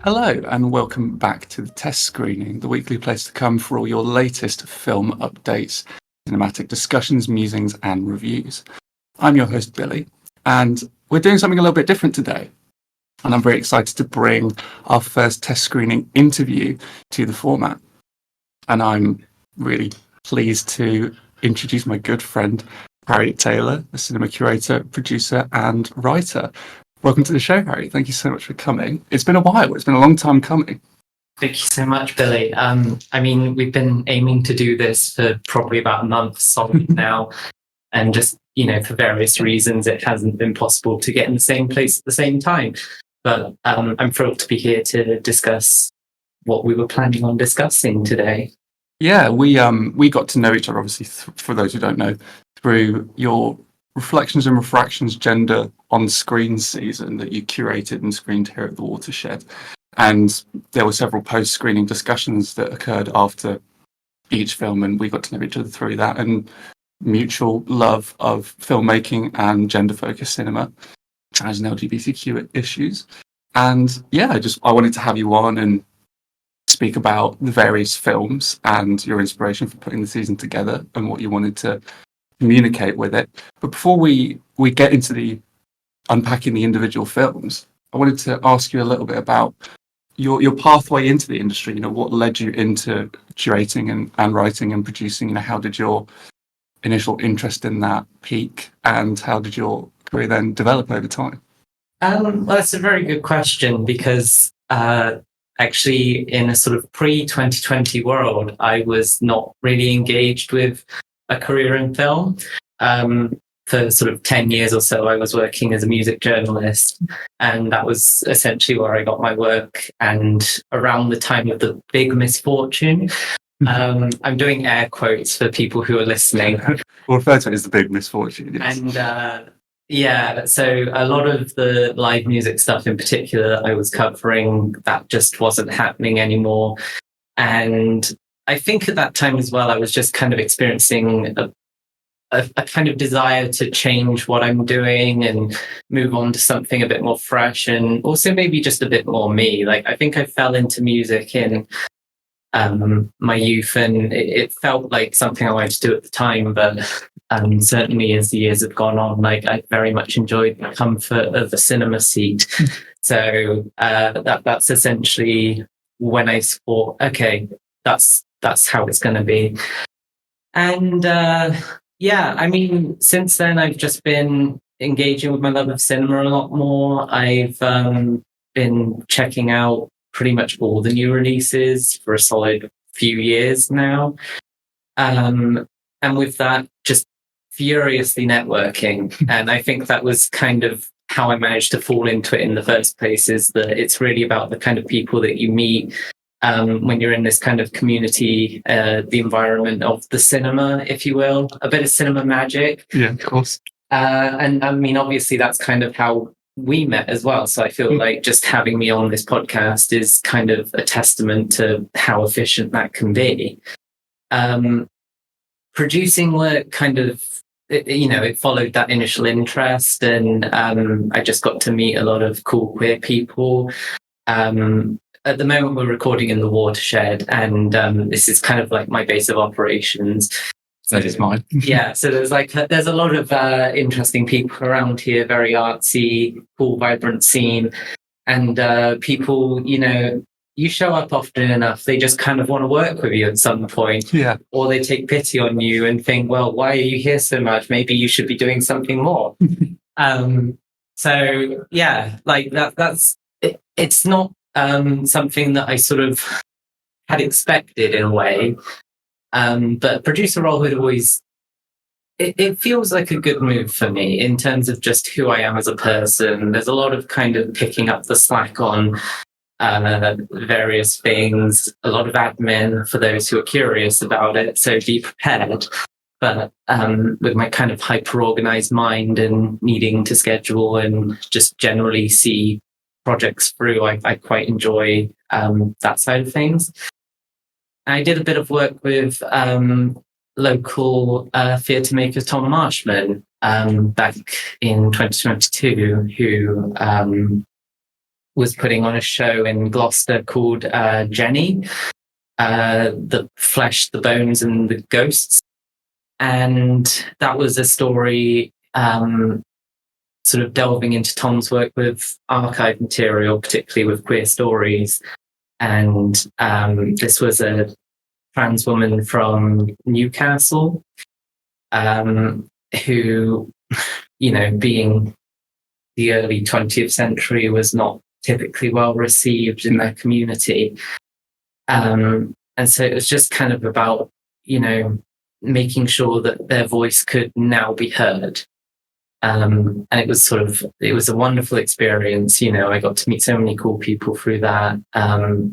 Hello, and welcome back to the Test Screening, the weekly place to come for all your latest film updates, cinematic discussions, musings, and reviews. I'm your host, Billy, and we're doing something a little bit different today. And I'm very excited to bring our first Test Screening interview to the format. And I'm really pleased to introduce my good friend, Harriet Taylor, a cinema curator, producer, and writer. Welcome to the show, Harry. Thank you so much for coming. It's been a while. It's been a long time coming. Thank you so much, Billy. We've been aiming to do this for probably about a month solid now. And just, for various reasons, it hasn't been possible to get in the same place at the same time. But I'm thrilled to be here to discuss what we were planning on discussing today. Yeah, we got to know each other, obviously, for those who don't know, through your Reflections and Refractions gender on screen season that you curated and screened here at the Watershed. And there were several post-screening discussions that occurred after each film, and we got to know each other through that and mutual love of filmmaking and gender-focused cinema, trans and LGBTQ issues. And yeah, I wanted to have you on and speak about the various films and your inspiration for putting the season together and what you wanted to communicate with it. But before we get into the unpacking the individual films, I wanted to ask you a little bit about your pathway into the industry. What led you into curating and writing and producing? How did your initial interest in that peak, and how did your career then develop over time? Well, that's a very good question because actually in a sort of pre-2020 world, I was not really engaged with a career in film. For sort of 10 years or so, I was working as a music journalist, and that was essentially where I got my work. And around the time of the big misfortune, I'm doing air quotes for people who are listening. We'll refer to it as the big misfortune. Yes. And so a lot of the live music stuff in particular that I was covering, that just wasn't happening anymore. And I think at that time as well, I was just kind of experiencing a kind of desire to change what I'm doing and move on to something a bit more fresh, and also maybe just a bit more me. Like, I think I fell into music in my youth, and it felt like something I wanted to do at the time. But certainly as the years have gone on, I very much enjoyed the comfort of a cinema seat. So that's essentially when I thought, okay, that's how it's going to be. And since then I've just been engaging with my love of cinema a lot more. I've been checking out pretty much all the new releases for a solid few years now. And with that, just furiously networking. And I think that was kind of how I managed to fall into it in the first place, is that it's really about the kind of people that you meet when you're in this kind of community, the environment of the cinema, if you will, a bit of cinema magic. Yeah, of course. And I mean, obviously that's kind of how we met as well. So I feel like just having me on this podcast is kind of a testament to how efficient that can be. Producing work kind of, it followed that initial interest, and I just got to meet a lot of cool queer people. At the moment, we're recording in the Watershed, and this is kind of like my base of operations. That is mine. Yeah, so there's a lot of interesting people around here, very artsy, cool, vibrant scene, and people, you show up often enough, they just kind of want to work with you at some point. Yeah. Or they take pity on you and think, well, why are you here so much? Maybe you should be doing something more. So yeah, like that's it, it's not something that I sort of had expected in a way. But producer role would always, it feels like a good move for me in terms of just who I am as a person. There's a lot of kind of picking up the slack on various things, a lot of admin for those who are curious about it. So be prepared. But with my kind of hyper-organized mind and needing to schedule and just generally see projects through, I quite enjoy that side of things. I did a bit of work with local theatre maker Tom Marshman back in 2022, who was putting on a show in Gloucester called Jenny, the flesh, the bones, and the ghosts. And that was a story sort of delving into Tom's work with archive material, particularly with queer stories. And this was a trans woman from Newcastle who, being the early 20th century, was not typically well received in their community. And so it was just kind of about, making sure that their voice could now be heard. And it was a wonderful experience. I got to meet so many cool people through that.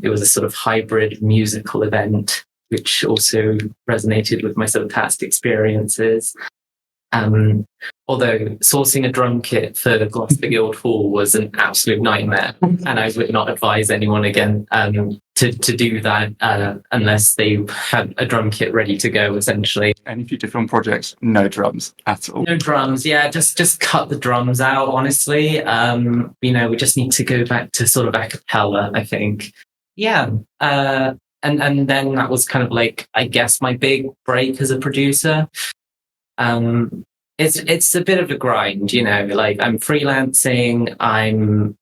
It was a sort of hybrid musical event, which also resonated with my sort of past experiences. Although sourcing a drum kit for Gloucester Guildhall was an absolute nightmare, and I would not advise anyone again to do that unless they had a drum kit ready to go, essentially. Any future film projects, no drums at all? No drums, yeah, just cut the drums out, honestly. We just need to go back to sort of a cappella, I think. Yeah. And then that was kind of like, I guess, my big break as a producer. It's a bit of a grind, like I'm freelancing, I'm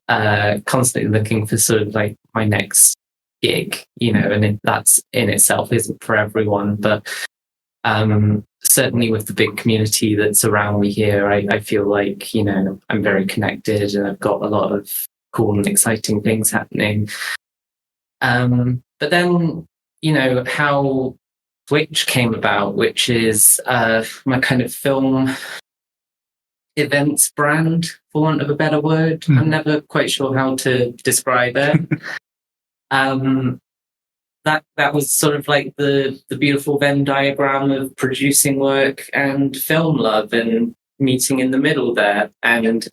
constantly looking for sort of like my next gig, and that's in itself isn't for everyone, but certainly with the big community that's around me here, I feel like, I'm very connected and I've got a lot of cool and exciting things happening. But then, how Switch came about, which is my kind of film events brand, for want of a better word. I'm never quite sure how to describe it. That was sort of like the beautiful Venn diagram of producing work and film love and meeting in the middle there. And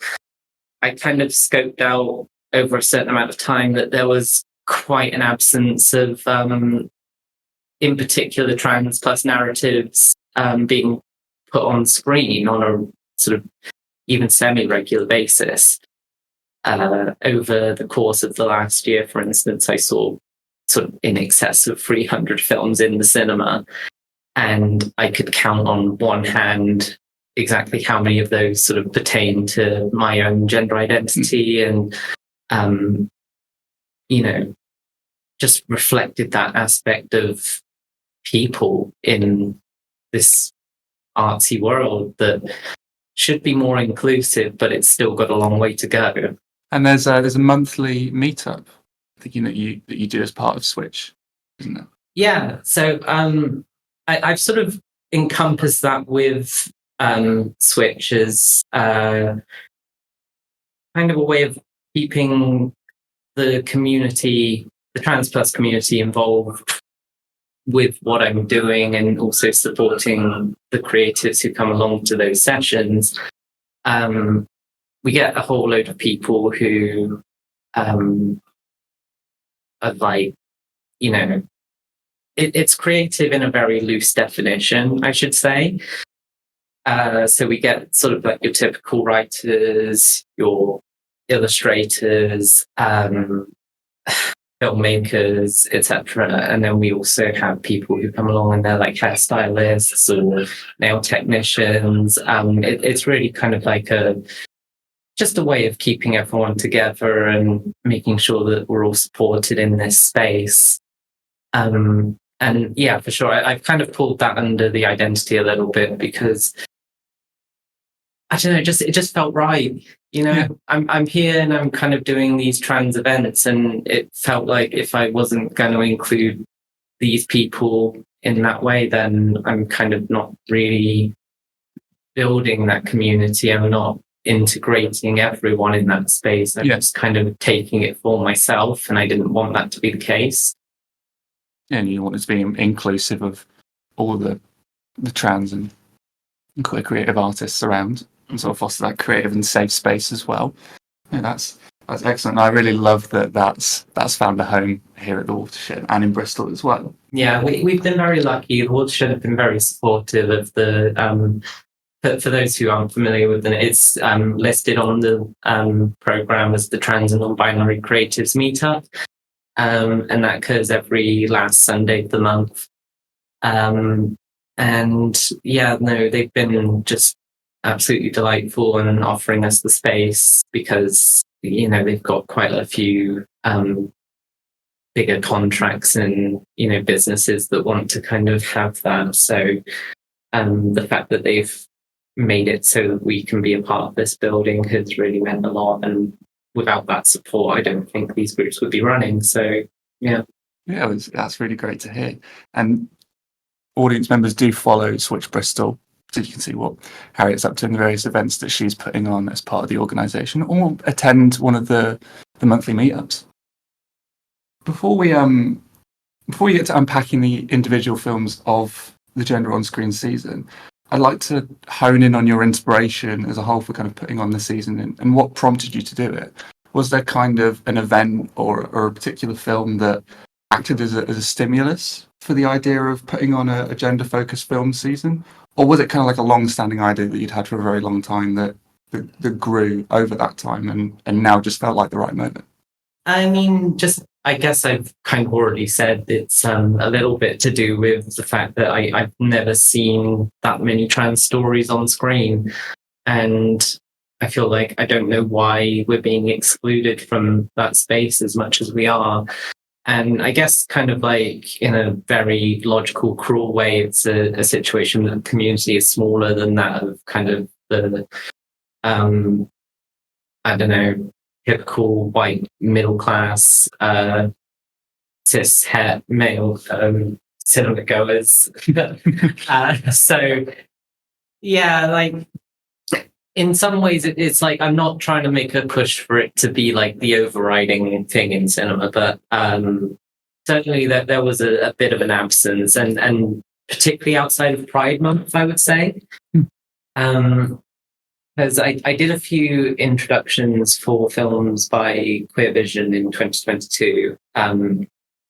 I kind of scoped out over a certain amount of time that there was quite an absence of in particular trans plus narratives being put on screen on a sort of even semi-regular basis. Over the course of the last year, for instance, I saw sort of in excess of 300 films in the cinema, and I could count on one hand exactly how many of those sort of pertain to my own gender identity and just reflected that aspect of people in this artsy world that should be more inclusive, but it's still got a long way to go. And there's a monthly meetup that you do as part of Switch, isn't it? Yeah. So I've sort of encompassed that with Switch as kind of a way of keeping the community, the trans plus community, involved with what I'm doing and also supporting the creatives who come along to those sessions. We get a whole load of people who are like, it's creative in a very loose definition, I should say. So we get sort of like your typical writers, your illustrators, filmmakers, etc. And then we also have people who come along and they're like hairstylists or nail technicians. It's really kind of like just a way of keeping everyone together and making sure that we're all supported in this space. And yeah, for sure, I've kind of pulled that under the identity a little bit because I don't know, it just felt right. Yeah. I'm here and I'm kind of doing these trans events, and it felt like if I wasn't going to include these people in that way, then I'm kind of not really building that community. I'm not integrating everyone in that space. I'm just kind of taking it for myself, and I didn't want that to be the case. Yeah, and you want it to be inclusive of all the trans and queer creative artists around, and sort of foster that creative and safe space as well. Yeah, that's excellent. I really love that's found a home here at the Watershed and in Bristol as well. Yeah, we've been very lucky. The Watershed have been very supportive of the for those who aren't familiar with it, it's listed on the program as the Trans and Non-Binary Creatives Meetup, and that occurs every last Sunday of the month. And yeah, no, they've been just absolutely delightful and offering us the space because, you know, they've got quite a few bigger contracts and, you know, businesses that want to kind of have that. So the fact that they've made it so that we can be a part of this building has really meant a lot. And without that support, I don't think these groups would be running. So yeah. Yeah, that's really great to hear. And audience members do follow Switch Bristol, so you can see what Harriet's up to in the various events that she's putting on as part of the organisation, or attend one of the monthly meetups. Before we get to unpacking the individual films of the Gender on Screen season, I'd like to hone in on your inspiration as a whole for kind of putting on the season and what prompted you to do it. Was there kind of an event or a particular film that acted as a stimulus for the idea of putting on a gender-focused film season? Or was it kind of like a long-standing idea that you'd had for a very long time that grew over that time and now just felt like the right moment? I mean, I guess I've kind of already said it's a little bit to do with the fact that I've never seen that many trans stories on screen. And I feel like I don't know why we're being excluded from that space as much as we are. And I guess kind of like in a very logical, cruel way, it's a situation that the community is smaller than that of kind of the, I don't know, typical white middle class cis het male cinema goers. So yeah, like in some ways it's like I'm not trying to make a push for it to be like the overriding thing in cinema, but certainly that there was a bit of an absence, and particularly outside of Pride Month, I would say. Because I did a few introductions for films by Queer Vision in 2022.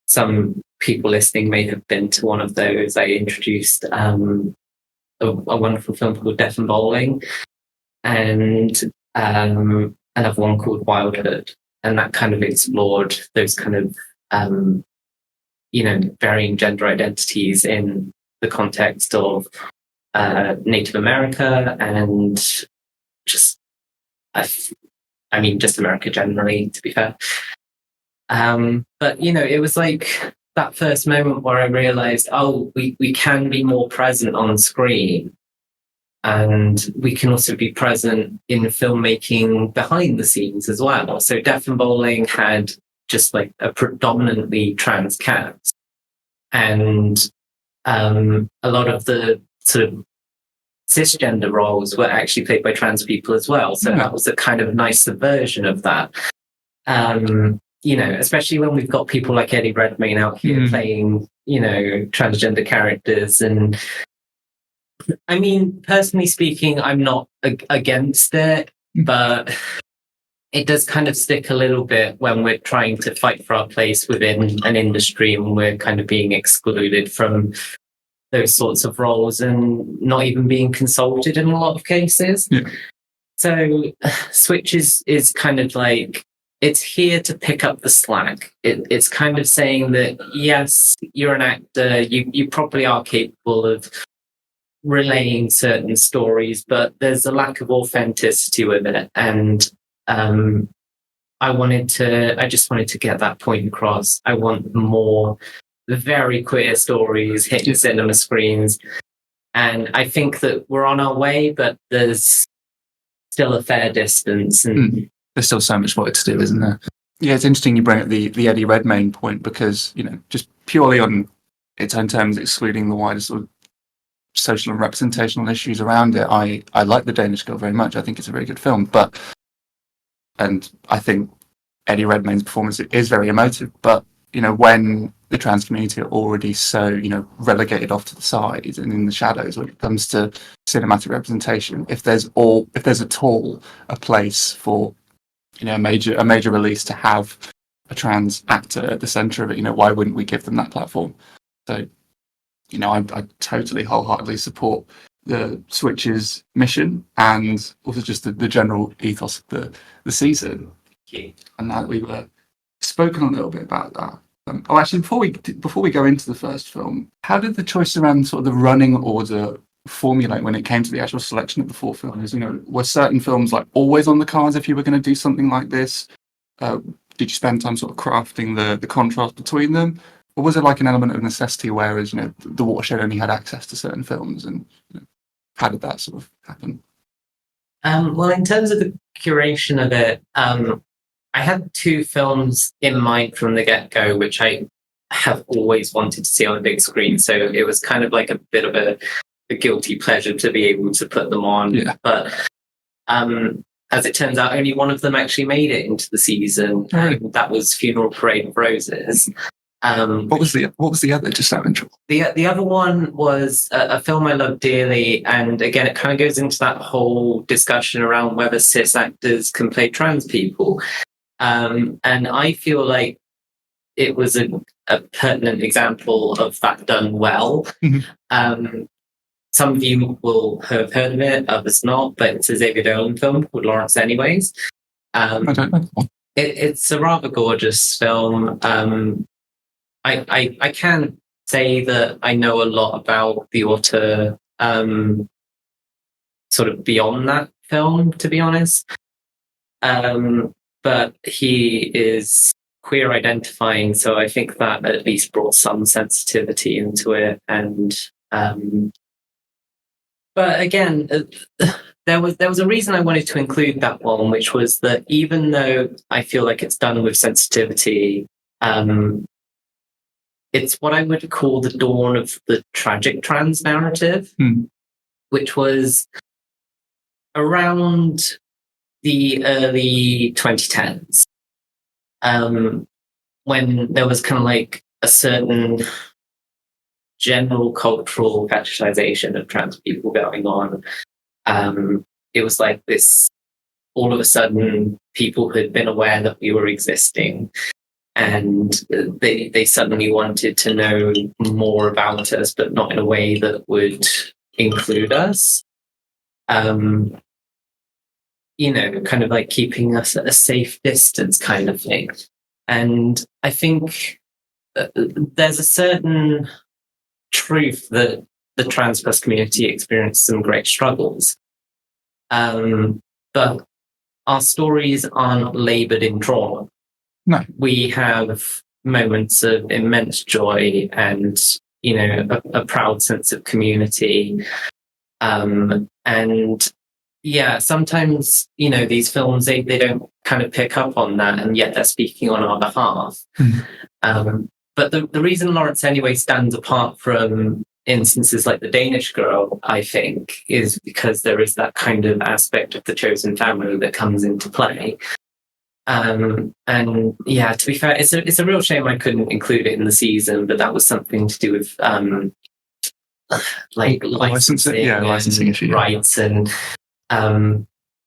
Some people listening may have been to one of those. I introduced a wonderful film called Death and Bowling, and another one called Wildhood, and that kind of explored those kind of varying gender identities in the context of Native America and just America generally, to be fair. But it was like that first moment where I realized, we can be more present on screen, and we can also be present in filmmaking behind the scenes as well. So Death and Bowling had just like a predominantly trans cast, and a lot of the sort of cisgender roles were actually played by trans people as well. So that was a kind of nice subversion of that. Especially when we've got people like Eddie Redmayne out here playing, transgender characters. And I mean, personally speaking, I'm not against it, but it does kind of stick a little bit when we're trying to fight for our place within an industry and we're kind of being excluded from those sorts of roles and not even being consulted in a lot of cases. Yeah. So Switch is kind of like, it's here to pick up the slack. It's kind of saying that, yes, you're an actor, you probably are capable of relaying certain stories, but there's a lack of authenticity with it. And I just wanted to get that point across. I want more very queer stories hitting cinema screens. And I think that we're on our way, but there's still a fair distance. And there's still so much work to do, isn't there? Yeah, it's interesting you bring up the Eddie Redmayne point, because, just purely on its own terms, excluding the wider sort of social and representational issues around it, I like The Danish Girl very much. I think it's a very good film, and I think Eddie Redmayne's performance is very emotive, but when the trans community are already so relegated off to the side and in the shadows when it comes to cinematic representation, if there's at all a place for a major release to have a trans actor at the center of it, why wouldn't we give them that platform? So I totally wholeheartedly support the Switch's mission and also just the general ethos of the season. And that we were spoken a little bit about that. Actually, before we go into the first film, how did the choice around sort of the running order formulate when it came to the actual selection of the 4 films? You know, were certain films like always on the cards if you were going to do something like this? Did you spend time sort of crafting the contrast between them, or was it like an element of necessity? Whereas, you know, the Watershed only had access to certain films, and you know, how did that sort of happen? Well, in terms of the curation of it, I had 2 films in mind from the get-go, which I have always wanted to see on a big screen. So it was kind of like a bit of a guilty pleasure to be able to put them on. Yeah. But as it turns out, only one of them actually made it into the season. That was Funeral Parade of Roses. What was the other? Just out of interest. The other one was a film I love dearly, and again, it kind of goes into that whole discussion around whether cis actors can play trans people. And I feel like it was a pertinent example of that done well. Mm-hmm. Some of you will have heard of it, others not, but it's a Xavier Dolan film called Lawrence Anyways. I don't know. It's a rather gorgeous film. I can't say that I know a lot about the author sort of beyond that film, to be honest. But he is queer identifying, so I think that at least brought some sensitivity into it. And but again, there was a reason I wanted to include that one, which was that even though I feel like it's done with sensitivity, it's what I would call the dawn of the tragic trans narrative, which was around the early 2010s, when there was kind of like a certain general cultural fetishization of trans people going on. It was like this, all of a sudden, people had been aware that we were existing, and they suddenly wanted to know more about us, but not in a way that would include us. You know, kind of like keeping us at a safe distance kind of thing. And I think there's a certain truth that the trans plus community experienced some great struggles. But our stories aren't laboured in trauma. No. We have moments of immense joy and, you know, a proud sense of community. And yeah, sometimes, you know, these films, they don't kind of pick up on that, and yet they're speaking on our behalf. But the reason Lawrence Anyway stands apart from instances like The Danish Girl, I think, is because there is that kind of aspect of the chosen family that comes into play. And yeah, to be fair, it's a real shame I couldn't include it in the season, but that was something to do with like licensing issue, rights, and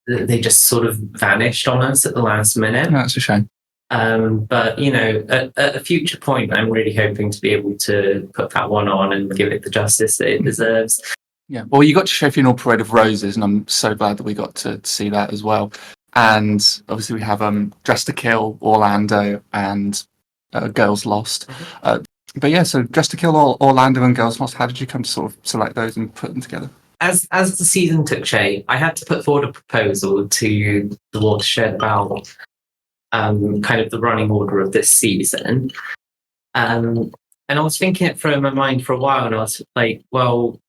they just sort of vanished on us at the last minute. No, that's a shame. But you know, at a future point, I'm really hoping to be able to put that one on and give it the justice that it deserves. Yeah, well, you got to show Funeral Parade of Roses, and I'm so glad that we got to see that as well. And obviously we have Dressed to Kill, Orlando, and Girls Lost. But yeah, so Dressed to Kill, Orlando, and Girls Lost, how did you come to sort of select those and put them together? As the season took shape, I had to put forward a proposal to the Watershed about kind of the running order of this season. And I was thinking it through in my mind for a while, and I was like, well,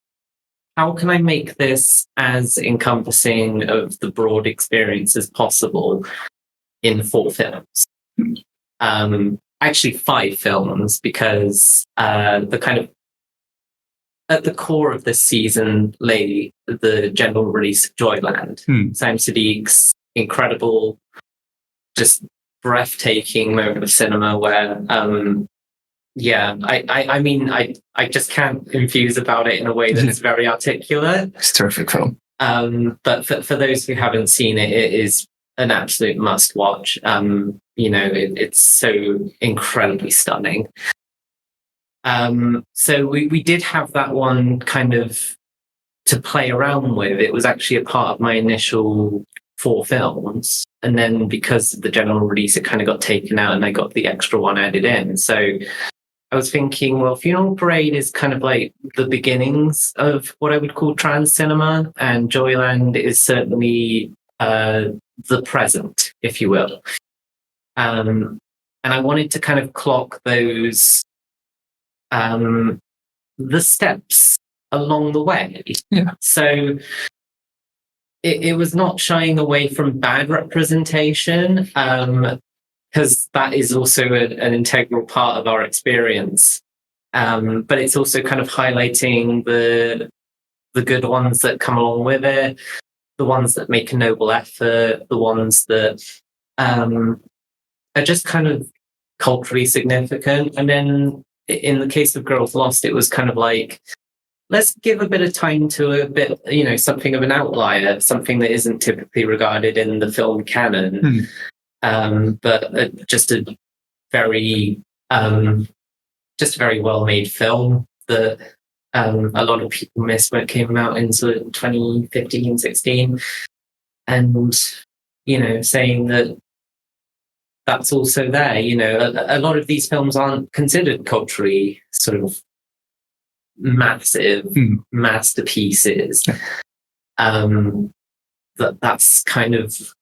how can I make this as encompassing of the broad experience as possible in 4 films? Actually 5 films, because the kind of at the core of this season lay the general release of Joyland. Sam Sadiq's incredible, just breathtaking moment of cinema where I mean, I just can't infuse about it in a way that's very articulate. It's a terrific film. But for those who haven't seen it, it is an absolute must watch. You know, it's so incredibly stunning. So we did have that one kind of to play around with. It was actually a part of my initial 4 films. And then because of the general release, it kind of got taken out and I got the extra one added in. So I was thinking, well, Funeral Parade is kind of like the beginnings of what I would call trans cinema, and Joyland is certainly the present, if you will. And I wanted to kind of clock those, the steps along the way. Yeah. So it was not shying away from bad representation, because that is also an integral part of our experience. But it's also kind of highlighting the good ones that come along with it, the ones that make a noble effort, the ones that are just kind of culturally significant. And then in the case of Girls Lost, it was kind of like, let's give a bit of time to a bit, something of an outlier, something that isn't typically regarded in the film canon, but just a very well-made film that a lot of people missed when it came out in sort of 2015, 16. And, saying that that's also there. A lot of these films aren't considered culturally sort of massive masterpieces. That's kind of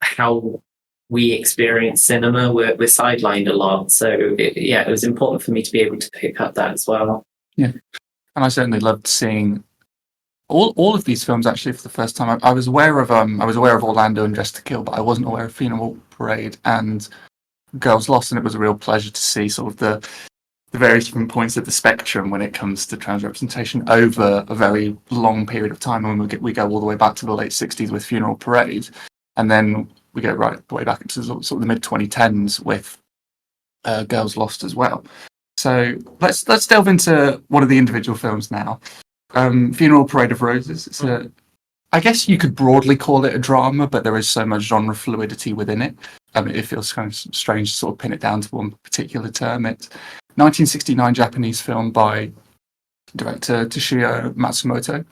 how we experience cinema. We're sidelined a lot, so it was important for me to be able to pick up that as well. Yeah, and I certainly loved seeing all of these films actually for the first time. I was aware of Orlando and Dressed to Kill, but I wasn't aware of Funeral Parade and Girls Lost, and it was a real pleasure to see sort of the various different points of the spectrum when it comes to trans representation over a very long period of time. And we go all the way back to the late 60s with Funeral Parade, and then we go right the way back into sort of the mid 2010s with Girls Lost as well. So let's delve into one of the individual films now. Funeral Parade of Roses. I guess you could broadly call it a drama, but there is so much genre fluidity within it. It feels kind of strange to sort of pin it down to one particular term. It's 1969 Japanese film by director Toshio Matsumoto.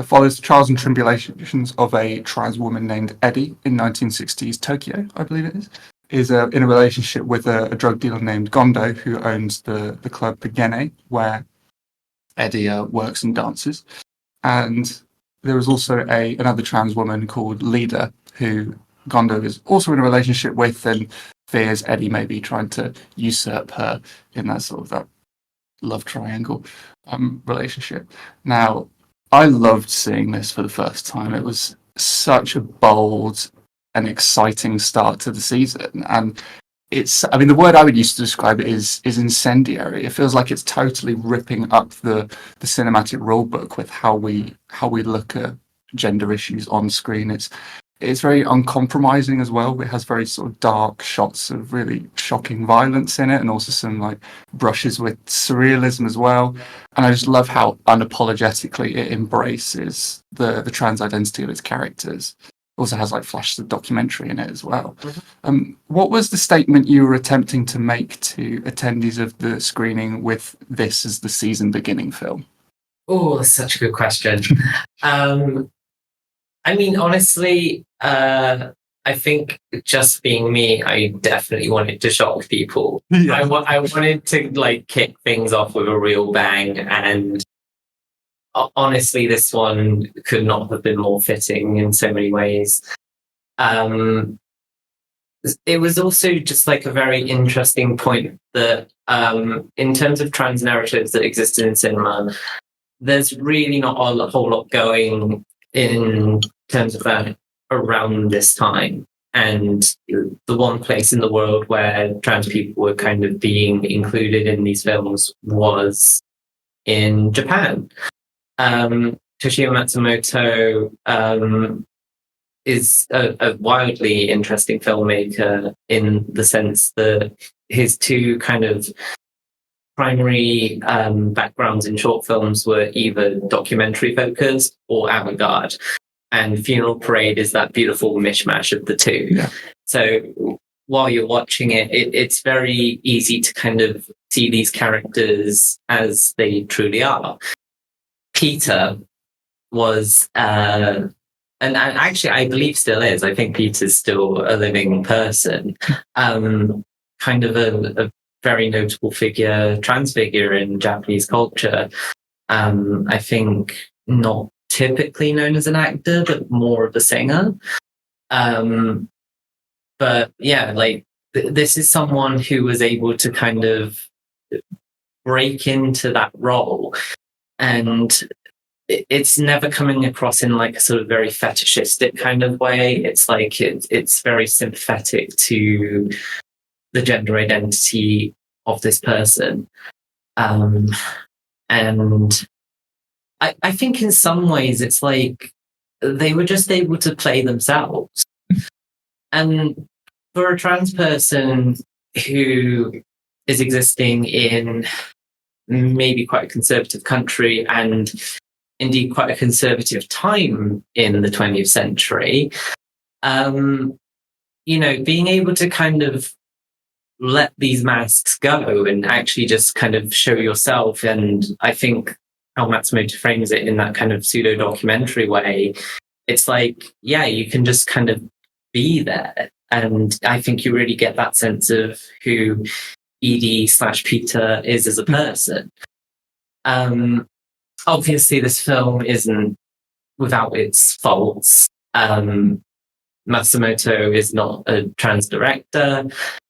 Follows the trials and tribulations of a trans woman named Eddie in 1960s Tokyo, I believe it is in a relationship with a drug dealer named Gondo, who owns the club Pagene, where Eddie works and dances. And there is also another trans woman called Lida, who Gondo is also in a relationship with and fears Eddie may be trying to usurp her in that sort of that love triangle relationship. Now, I loved seeing this for the first time. It was such a bold and exciting start to the season. And the word I would use to describe it is incendiary. It feels like it's totally ripping up the cinematic rulebook with how we look at gender issues on screen. It's very uncompromising as well. It has very sort of dark shots of really shocking violence in it, and also some like brushes with surrealism as well. And I just love how unapologetically it embraces the trans identity of its characters. Also has like flashes of documentary in it as well. What was the statement you were attempting to make to attendees of the screening with this as the season beginning film? Oh, that's such a good question. Honestly, I think just being me, I definitely wanted to shock people. Yeah. I wanted to like kick things off with a real bang, and honestly, this one could not have been more fitting in so many ways. It was also just like a very interesting point that in terms of trans narratives that existed in cinema, there's really not a whole lot going in terms of that around this time. And the one place in the world where trans people were kind of being included in these films was in Japan. Toshio Matsumoto is a wildly interesting filmmaker in the sense that his two kind of primary backgrounds in short films were either documentary focused or avant-garde. And Funeral Parade is that beautiful mishmash of the two. Yeah. So while you're watching it, it's very easy to kind of see these characters as they truly are. Peter was, and actually I believe still is, I think Peter's still a living person, kind of a very notable figure, trans figure in Japanese culture. I think not typically known as an actor, but more of a singer. But yeah, like this is someone who was able to kind of break into that role, and it's never coming across in like a sort of very fetishistic kind of way. It's like it's very sympathetic to the gender identity of this person. And I think in some ways it's like they were just able to play themselves. And for a trans person who is existing in maybe quite a conservative country and indeed quite a conservative time in the 20th century, being able to kind of let these masks go and actually just kind of show yourself. And I think how Matsumoto frames it in that kind of pseudo documentary way, it's like, yeah, you can just kind of be there. And I think you really get that sense of who Edie/Peter is as a person. Obviously, this film isn't without its faults. Matsumoto is not a trans director,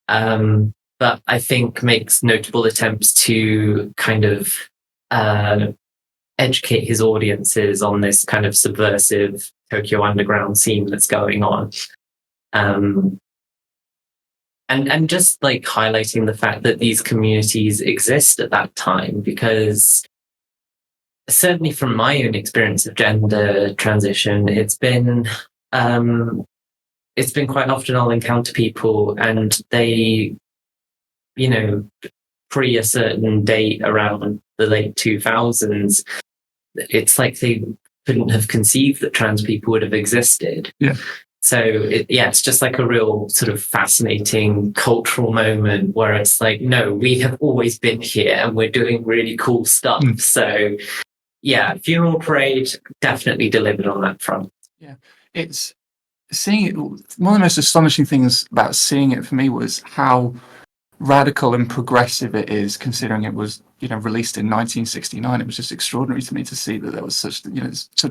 but I think makes notable attempts to kind of educate his audiences on this kind of subversive Tokyo underground scene that's going on. And just like highlighting the fact that these communities exist at that time, because certainly from my own experience of gender transition, it's been quite often I'll encounter people and they, pre a certain date around the late 2000s, it's like they couldn't have conceived that trans people would have existed. Yeah. So it's just like a real sort of fascinating cultural moment where it's like, no, we have always been here and we're doing really cool stuff. So yeah, Funeral Parade definitely delivered on that front. Yeah, it's seeing it. One of the most astonishing things about seeing it for me was how radical and progressive it is, considering it was, released in 1969. It was just extraordinary to me to see that there was such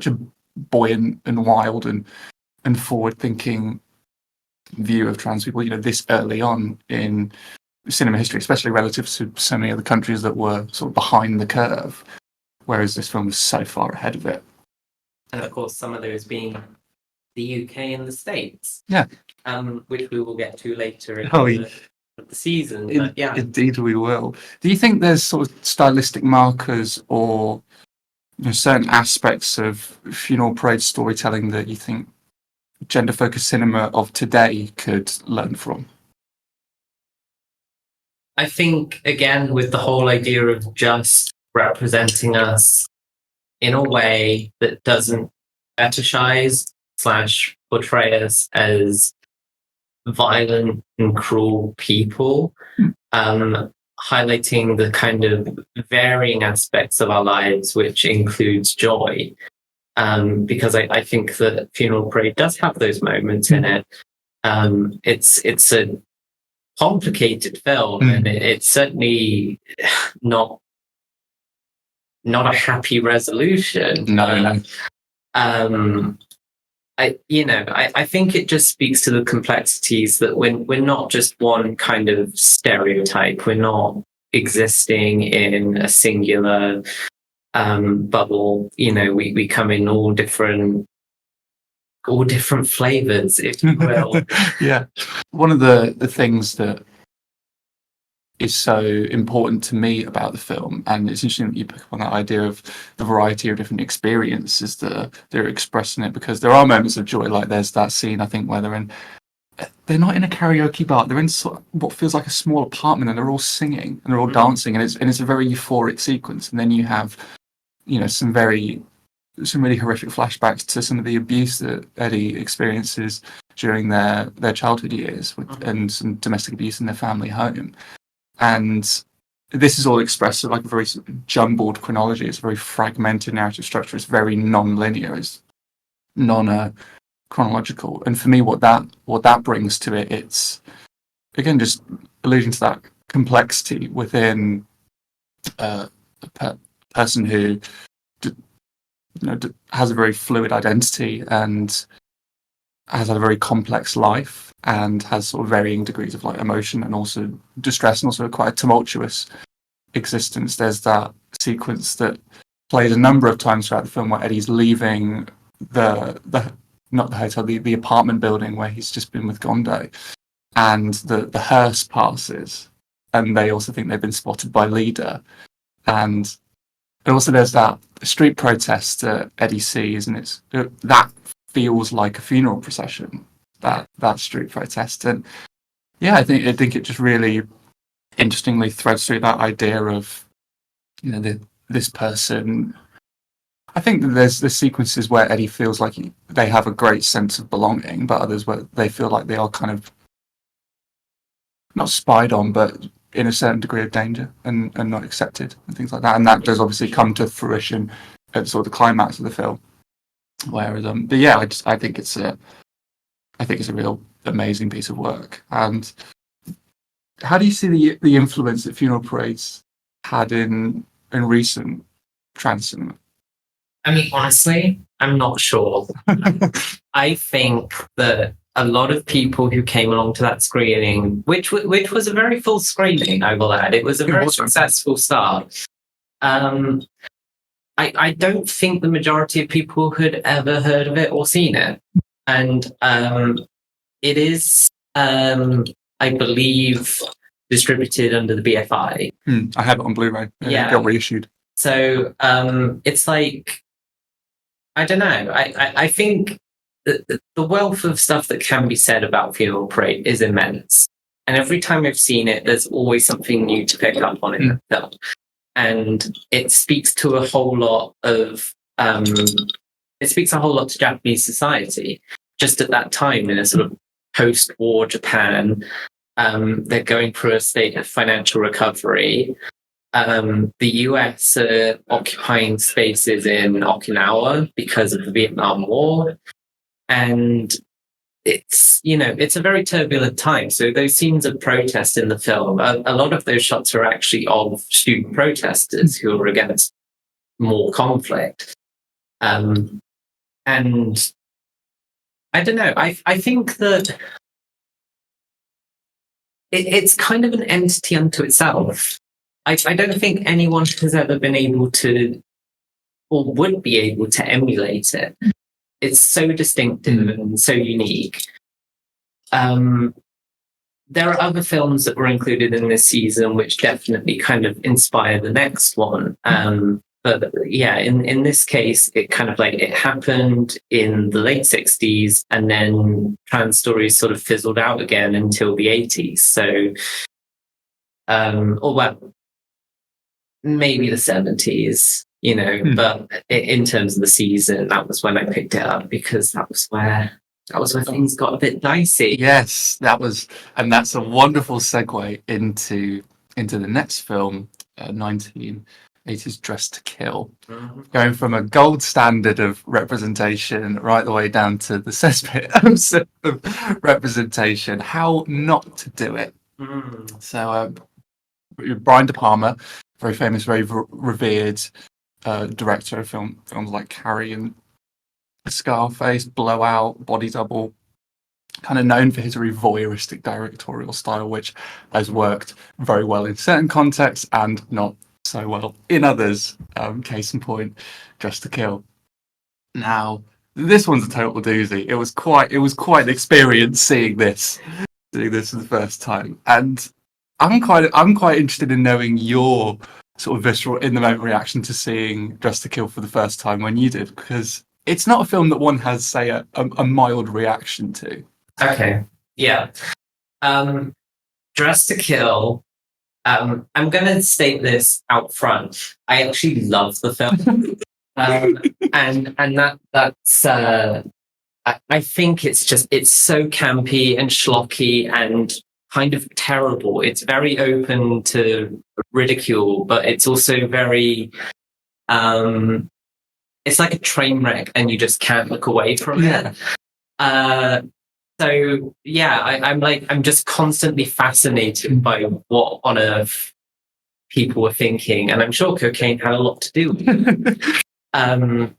a buoyant and wild and forward-thinking view of trans people, this early on in cinema history, especially relative to so many other countries that were sort of behind the curve, whereas this film was so far ahead of it. And of course, some of those being the UK and the States, which we will get to later in the season. But yeah, indeed we will. Do you think there's sort of stylistic markers or certain aspects of Funeral Parade storytelling that you think gender-focused cinema of today could learn from? I think, again, with the whole idea of just representing us in a way that doesn't fetishize/portray us as violent and cruel people, highlighting the kind of varying aspects of our lives, which includes joy. Because I think that Funeral Parade does have those moments in it. It's a complicated film, and it's certainly not a happy resolution. No. I think it just speaks to the complexities that we're not just one kind of stereotype. We're not existing in a singular bubble. We come in all different flavors, if you will. Yeah. One of the things that is so important to me about the film, and it's interesting that you pick up on that idea of the variety of different experiences that they're expressing it, because there are moments of joy, like there's that scene, I think, where they're not in a karaoke bar, they're in what feels like a small apartment, and they're all singing and they're all dancing, and it's a very euphoric sequence. And then you have some really horrific flashbacks to some of the abuse that Eddie experiences during their childhood years, and some domestic abuse in their family home. And this is all expressed in like a very sort of jumbled chronology. It's a very fragmented narrative structure. It's very non-linear. It's non-chronological. And for me, what that brings to it, it's again just alluding to that complexity within a person who has a very fluid identity and has had a very complex life and has sort of varying degrees of like emotion and also distress and also quite a tumultuous existence. There's that sequence that plays a number of times throughout the film where Eddie's leaving the not the hotel, the apartment building where he's just been with Gondo, and the hearse passes and they also think they've been spotted by Leader. And also there's that street protest that Eddie sees, and that feels like a funeral procession, that street protest. And yeah, I think it just really interestingly threads through that idea of, you know, this person. I think that there's sequences where Eddie feels like they have a great sense of belonging, but others where they feel like they are kind of not spied on, but in a certain degree of danger and not accepted and things like that. And that does obviously come to fruition at sort of the climax of the film. Whereas, but yeah, I think it's a real amazing piece of work. And how do you see the influence that Funeral Parades had in recent trans cinema? I mean, honestly, I'm not sure. I think that a lot of people who came along to that screening, which was a very full screening, I will add, it was a very successful start. I don't think the majority of people had ever heard of it or seen it. And it is, I believe, distributed under the BFI. I have it on Blu-ray. Yeah. It got reissued. So it's like, I don't know. I think the wealth of stuff that can be said about Funeral Parade is immense. And every time I've seen it, there's always something new to pick up on in the film. And it speaks to a whole lot of to Japanese society. Just at that time, in a sort of post-war Japan, they're going through a state of financial recovery. The US are occupying spaces in Okinawa because of the Vietnam War. And it's a very turbulent time. So those scenes of protest in the film, a lot of those shots are actually of student protesters who are against more conflict. And I don't know, I think that it's kind of an entity unto itself. I don't think anyone has ever been able to or would be able to emulate it. It's so distinctive and so unique. There are other films that were included in this season which definitely kind of inspire the next one. But yeah, in this case, it kind of like it happened in the late 60s and then trans stories sort of fizzled out again until the 80s. So, maybe the 70s, but in terms of the season, that was when I picked it up because that was where things got a bit dicey. Yes, and that's a wonderful segue into the next film, 1980s Dressed to Kill, going from a gold standard of representation right the way down to the cesspit of representation. How not to do it? So, Brian De Palma, very famous, very revered director of films like Carrie and Scarface, Blowout, Body Double, kind of known for his very voyeuristic directorial style, which has worked very well in certain contexts and not so well in others. Case in point, Dressed to Kill. Now, this one's a total doozy. It was quite an experience seeing this for the first time, and I'm quite interested in knowing your sort of visceral in the moment reaction to seeing Dressed to Kill for the first time when you did, because it's not a film that one has, say, a mild reaction to. Okay, yeah. Dressed to Kill. I'm going to state this out front. I actually love the film, and that's. I think it's so campy and schlocky and kind of terrible. It's very open to ridicule, but it's also very, it's like a train wreck and you just can't look away from it. So yeah, I'm just constantly fascinated by what on earth people were thinking, and I'm sure cocaine had a lot to do with it.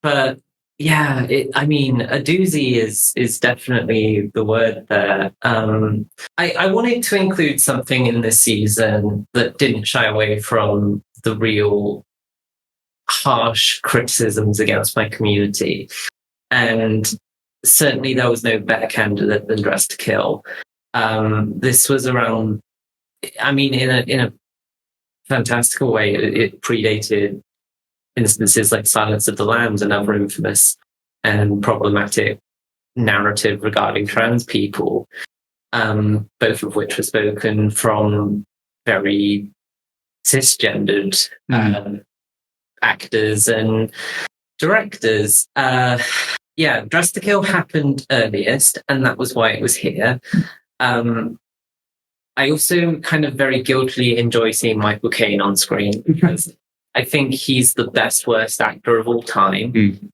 But yeah, I mean, a doozy is definitely the word there. I wanted to include something in this season that didn't shy away from the real harsh criticisms against my community, and certainly there was no better candidate than Dress to Kill. This was around, I mean, in a fantastical way, it predated instances like Silence of the Lambs, another infamous and problematic narrative regarding trans people, both of which were spoken from very cisgendered actors and directors. Yeah, Dress to Kill happened earliest, and that was why it was here. I also kind of very guiltily enjoy seeing Michael Caine on screen because I think he's the best worst actor of all time.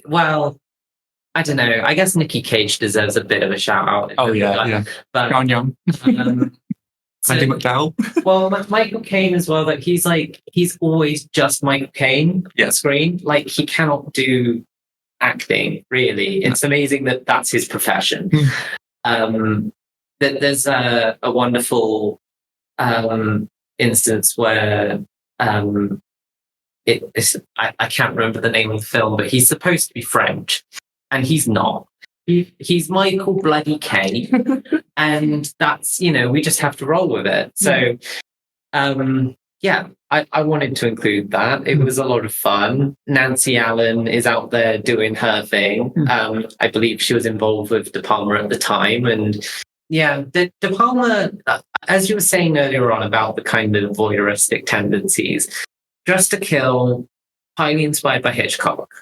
Well, I don't know. I guess Nicky Cage deserves a bit of a shout out. Oh yeah. But John Young, Andy McDowell. Well, Michael Caine as well. Like he's always just Michael Caine on screen. Like he cannot do acting really. It's amazing that that's his profession. There's a wonderful instance where I can't remember the name of the film, but he's supposed to be French and he's not. He's Michael bloody Caine, and that's, we just have to roll with it. So I wanted to include that. It was a lot of fun. Nancy Allen is out there doing her thing. I believe she was involved with De Palma at the time, and yeah, De Palma, as you were saying earlier on about the kind of voyeuristic tendencies, Dress to Kill, highly inspired by Hitchcock.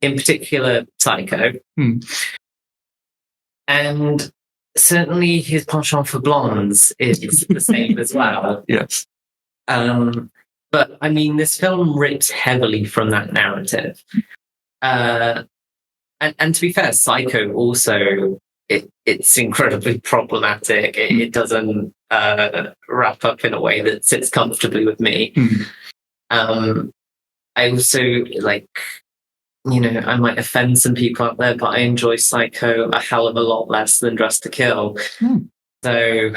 In particular, Psycho. And certainly his penchant for blondes is the same as well. Yes. But I mean, this film rips heavily from that narrative. And to be fair, Psycho also, it's incredibly problematic. It doesn't wrap up in a way that sits comfortably with me. I also, I might offend some people out there, but I enjoy Psycho a hell of a lot less than Dress to Kill. So,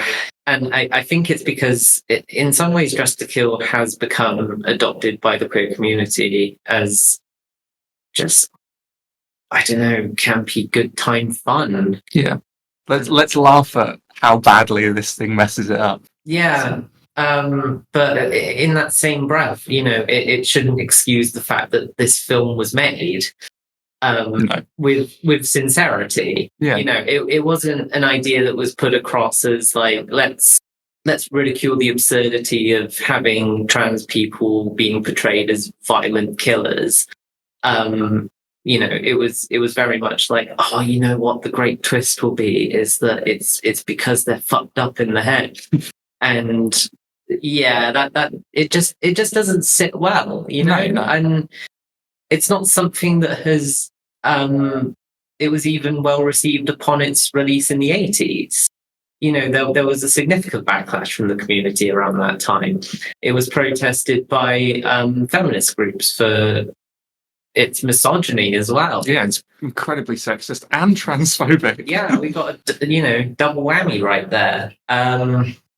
and I think it's because in some ways Dress to Kill has become adopted by the queer community as just, I don't know, campy, good time fun. Yeah. Let's laugh at how badly this thing messes it up. Yeah. But in that same breath, it shouldn't excuse the fact that this film was made with sincerity. Yeah. It wasn't an idea that was put across as like, let's ridicule the absurdity of having trans people being portrayed as violent killers. It was very much like, what the great twist will be is that it's because they're fucked up in the head. And yeah, that it just doesn't sit well, No. And it's not something that has it was even well received upon its release in the 80s. There was a significant backlash from the community around that time. It was protested by feminist groups for its misogyny as well. Yeah, it's incredibly sexist and transphobic. Yeah, we got a double whammy right there.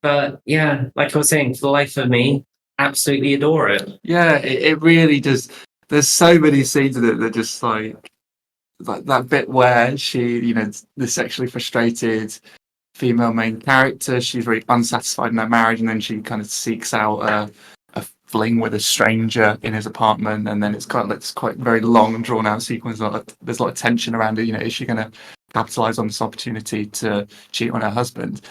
But yeah, like I was saying, for the life of me, absolutely adore it. Yeah, it really does. There's so many scenes in it that just like that bit where she, the sexually frustrated female main character, she's very unsatisfied in her marriage, and then she kind of seeks out a fling with a stranger in his apartment, and then it's quite very long and drawn out sequence. There's a lot of tension around it. Is she going to capitalize on this opportunity to cheat on her husband?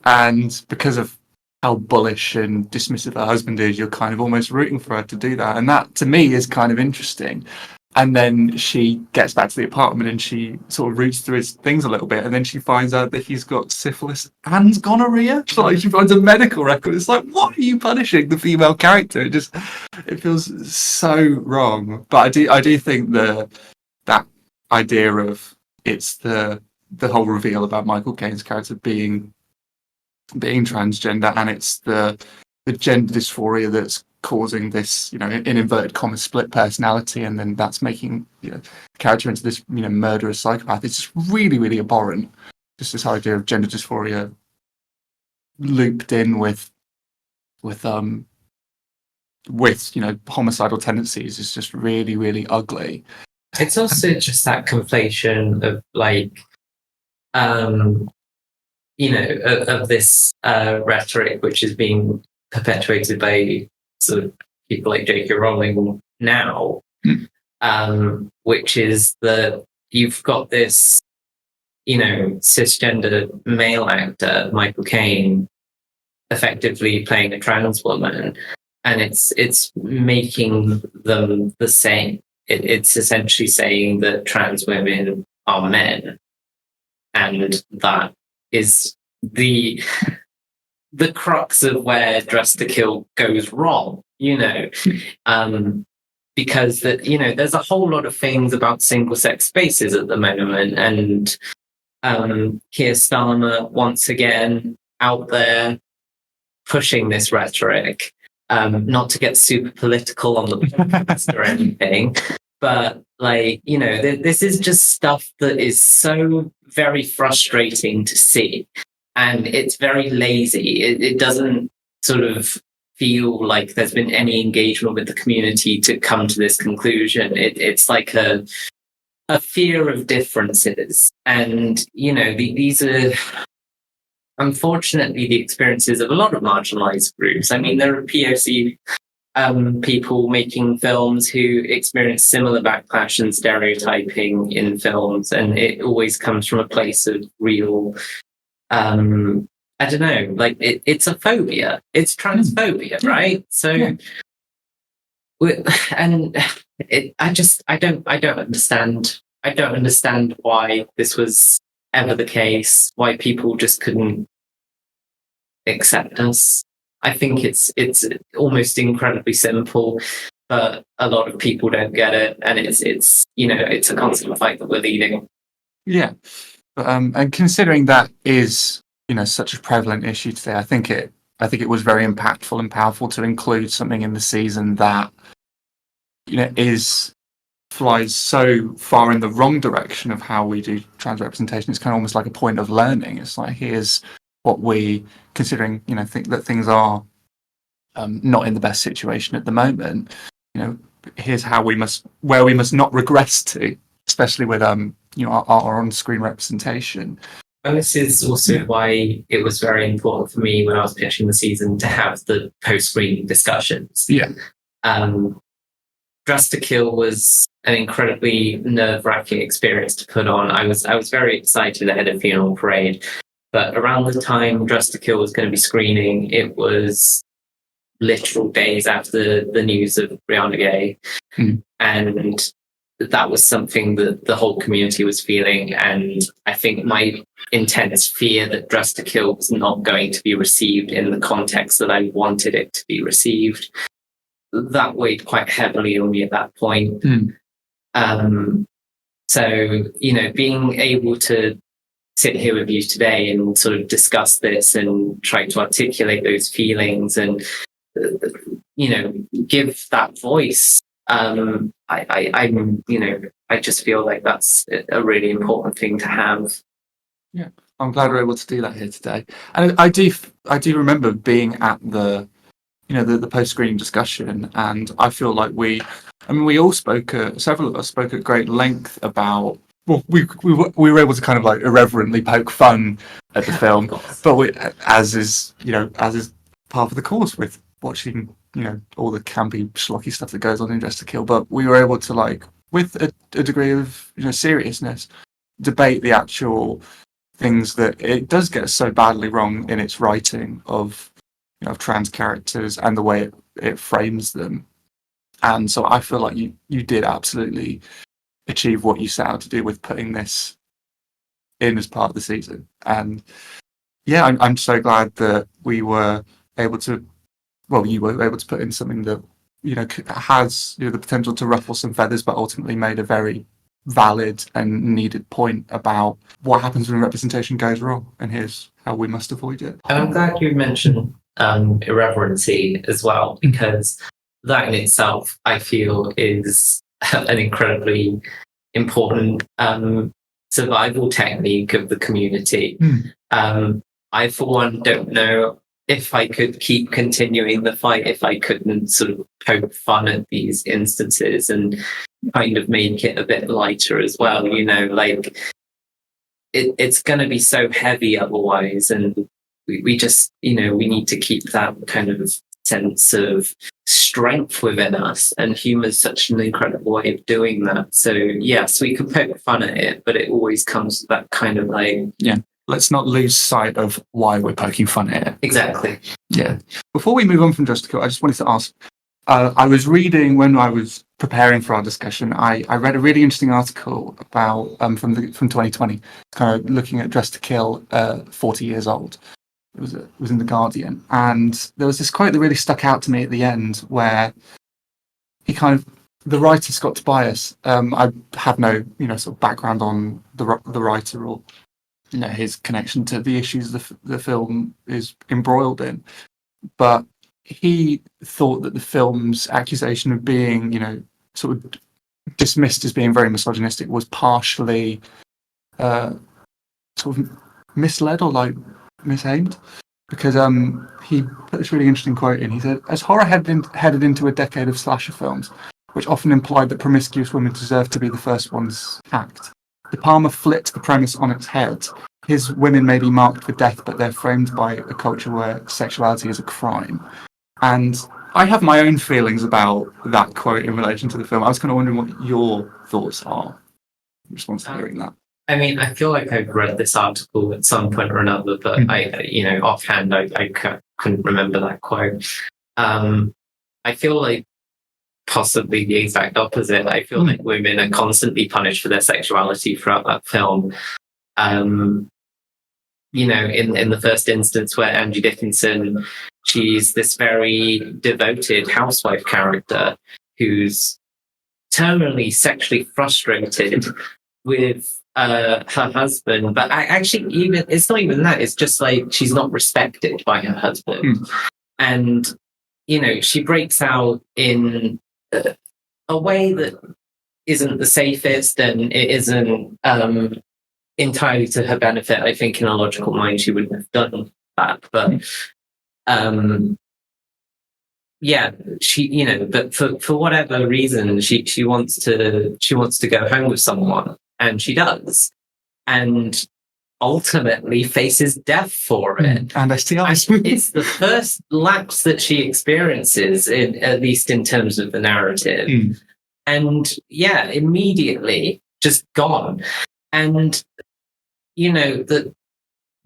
And because of how bullish and dismissive her husband is, you're kind of almost rooting for her to do that. And that, to me, is kind of interesting. And then she gets back to the apartment and she sort of roots through his things a little bit, and then she finds out that he's got syphilis and gonorrhea. Like, she finds a medical record. It's like, what are you punishing the female character? It feels so wrong. But I do think that idea of it's the whole reveal about Michael Caine's character being transgender, and it's the gender dysphoria that's causing this, in inverted commas, split personality, and then that's making the character into this murderous psychopath. It's just really, really abhorrent. Just this idea of gender dysphoria looped in with homicidal tendencies is just really, really ugly. It's also just that conflation of of this rhetoric which is being perpetuated by sort of people like J.K. Rowling now, which is that you've got this, cisgender male actor, Michael Caine, effectively playing a trans woman, and it's making them the same. It's essentially saying that trans women are men, and that is the crux of where Dress to Kill goes wrong, because there's a whole lot of things about single-sex spaces at the moment, and Keir Starmer once again out there pushing this rhetoric. Not to get super political on the podcast or anything, but this is just stuff that is so very frustrating to see, and it's very lazy. It doesn't sort of feel like there's been any engagement with the community to come to this conclusion. It's like a fear of differences, and these are unfortunately the experiences of a lot of marginalized groups. I mean, there are POC people making films who experience similar backlash and stereotyping in films, and it always comes from a place of real, I don't know, it's a phobia. It's transphobia, right? So, and I don't understand. I don't understand why this was ever the case, why people just couldn't accept us. I think it's almost incredibly simple, but a lot of people don't get it, and it's a constant fight that we're leading. Yeah, but, and considering that is such a prevalent issue today, I think it was very impactful and powerful to include something in the season that flies so far in the wrong direction of how we do trans representation. It's kind of almost like a point of learning. It's like, here's what we, considering think that things are not in the best situation at the moment, here's how we must not regress to, especially with our on-screen representation. And this is also why it was very important for me when I was pitching the season to have the post-screening discussions. Yeah. Dress to Kill was an incredibly nerve-wracking experience to put on. I was very excited ahead of Funeral Parade, but around the time Dress to Kill was going to be screening, it was literal days after the news of Brianna Gay, and that was something that the whole community was feeling. And I think my intense fear that Dress to Kill was not going to be received in the context that I wanted it to be received, that weighed quite heavily on me at that point. So, being able to sit here with you today and sort of discuss this and try to articulate those feelings and, give that voice, I just feel like that's a really important thing to have. Yeah, I'm glad we're able to do that here today. And I do remember being at the post-screening discussion, and I feel like we all spoke, several of us spoke at great length about, well, we were able to kind of like irreverently poke fun at the film, but as is part of the course with watching, all the campy, schlocky stuff that goes on in Dress to Kill, but we were able to, with a degree of, seriousness, debate the actual things that it does get so badly wrong in its writing of trans characters and the way it frames them. And so I feel like you did absolutely achieve what you set out to do with putting this in as part of the season. And yeah, I'm so glad that we were able to, well, you were able to put in something that, has, the potential to ruffle some feathers, but ultimately made a very valid and needed point about what happens when representation goes wrong, and here's how we must avoid it. And I'm glad you mentioned irreverency as well, because that in itself, I feel, is an incredibly important survival technique of the community. I, for one, don't know if I could keep continuing the fight if I couldn't sort of poke fun at these instances and kind of make it a bit lighter as well. Like it's going to be so heavy otherwise, and we just, we need to keep that kind of sense of strength within us, and humor is such an incredible way of doing that. So yes, we can poke fun at it, but it always comes with that kind of like, let's not lose sight of why we're poking fun at it. Exactly. Yeah. Before we move on from Just to Kill, I just wanted to ask, I was reading, when I was preparing for our discussion, I read a really interesting article about from 2020, kind of looking at Dressed to Kill, 40 years old. It was in The Guardian, and there was this quote that really stuck out to me at the end, where the writer Scott Tobias, I have no sort of background on the writer or his connection to the issues the film is embroiled in, but he thought that the film's accusation of being sort of dismissed as being very misogynistic was partially sort of misled or like misaimed, because he put this really interesting quote in. He said, as horror headed into a decade of slasher films, which often implied that promiscuous women deserved to be the first ones hacked, De Palma flipped the premise on its head. His women may be marked for death, but they're framed by a culture where sexuality is a crime. And I have my own feelings about that quote in relation to the film. I was kind of wondering what your thoughts are in response to hearing that. I mean, I feel like I've read this article at some point or another, but offhand, I couldn't remember that quote. I feel like possibly the exact opposite. I feel like women are constantly punished for their sexuality throughout that film. In the first instance where Angie Dickinson, she's this very devoted housewife character who's terminally sexually frustrated with her husband, but it's not even that. It's just like she's not respected by her husband, and she breaks out in a way that isn't the safest, and it isn't entirely to her benefit. I think in a logical mind she wouldn't have done that, but she but for whatever reason she wants to go home with someone, and she does, and ultimately faces death for it. And STIs. It's the first lapse that she experiences, at least in terms of the narrative. And immediately just gone. And the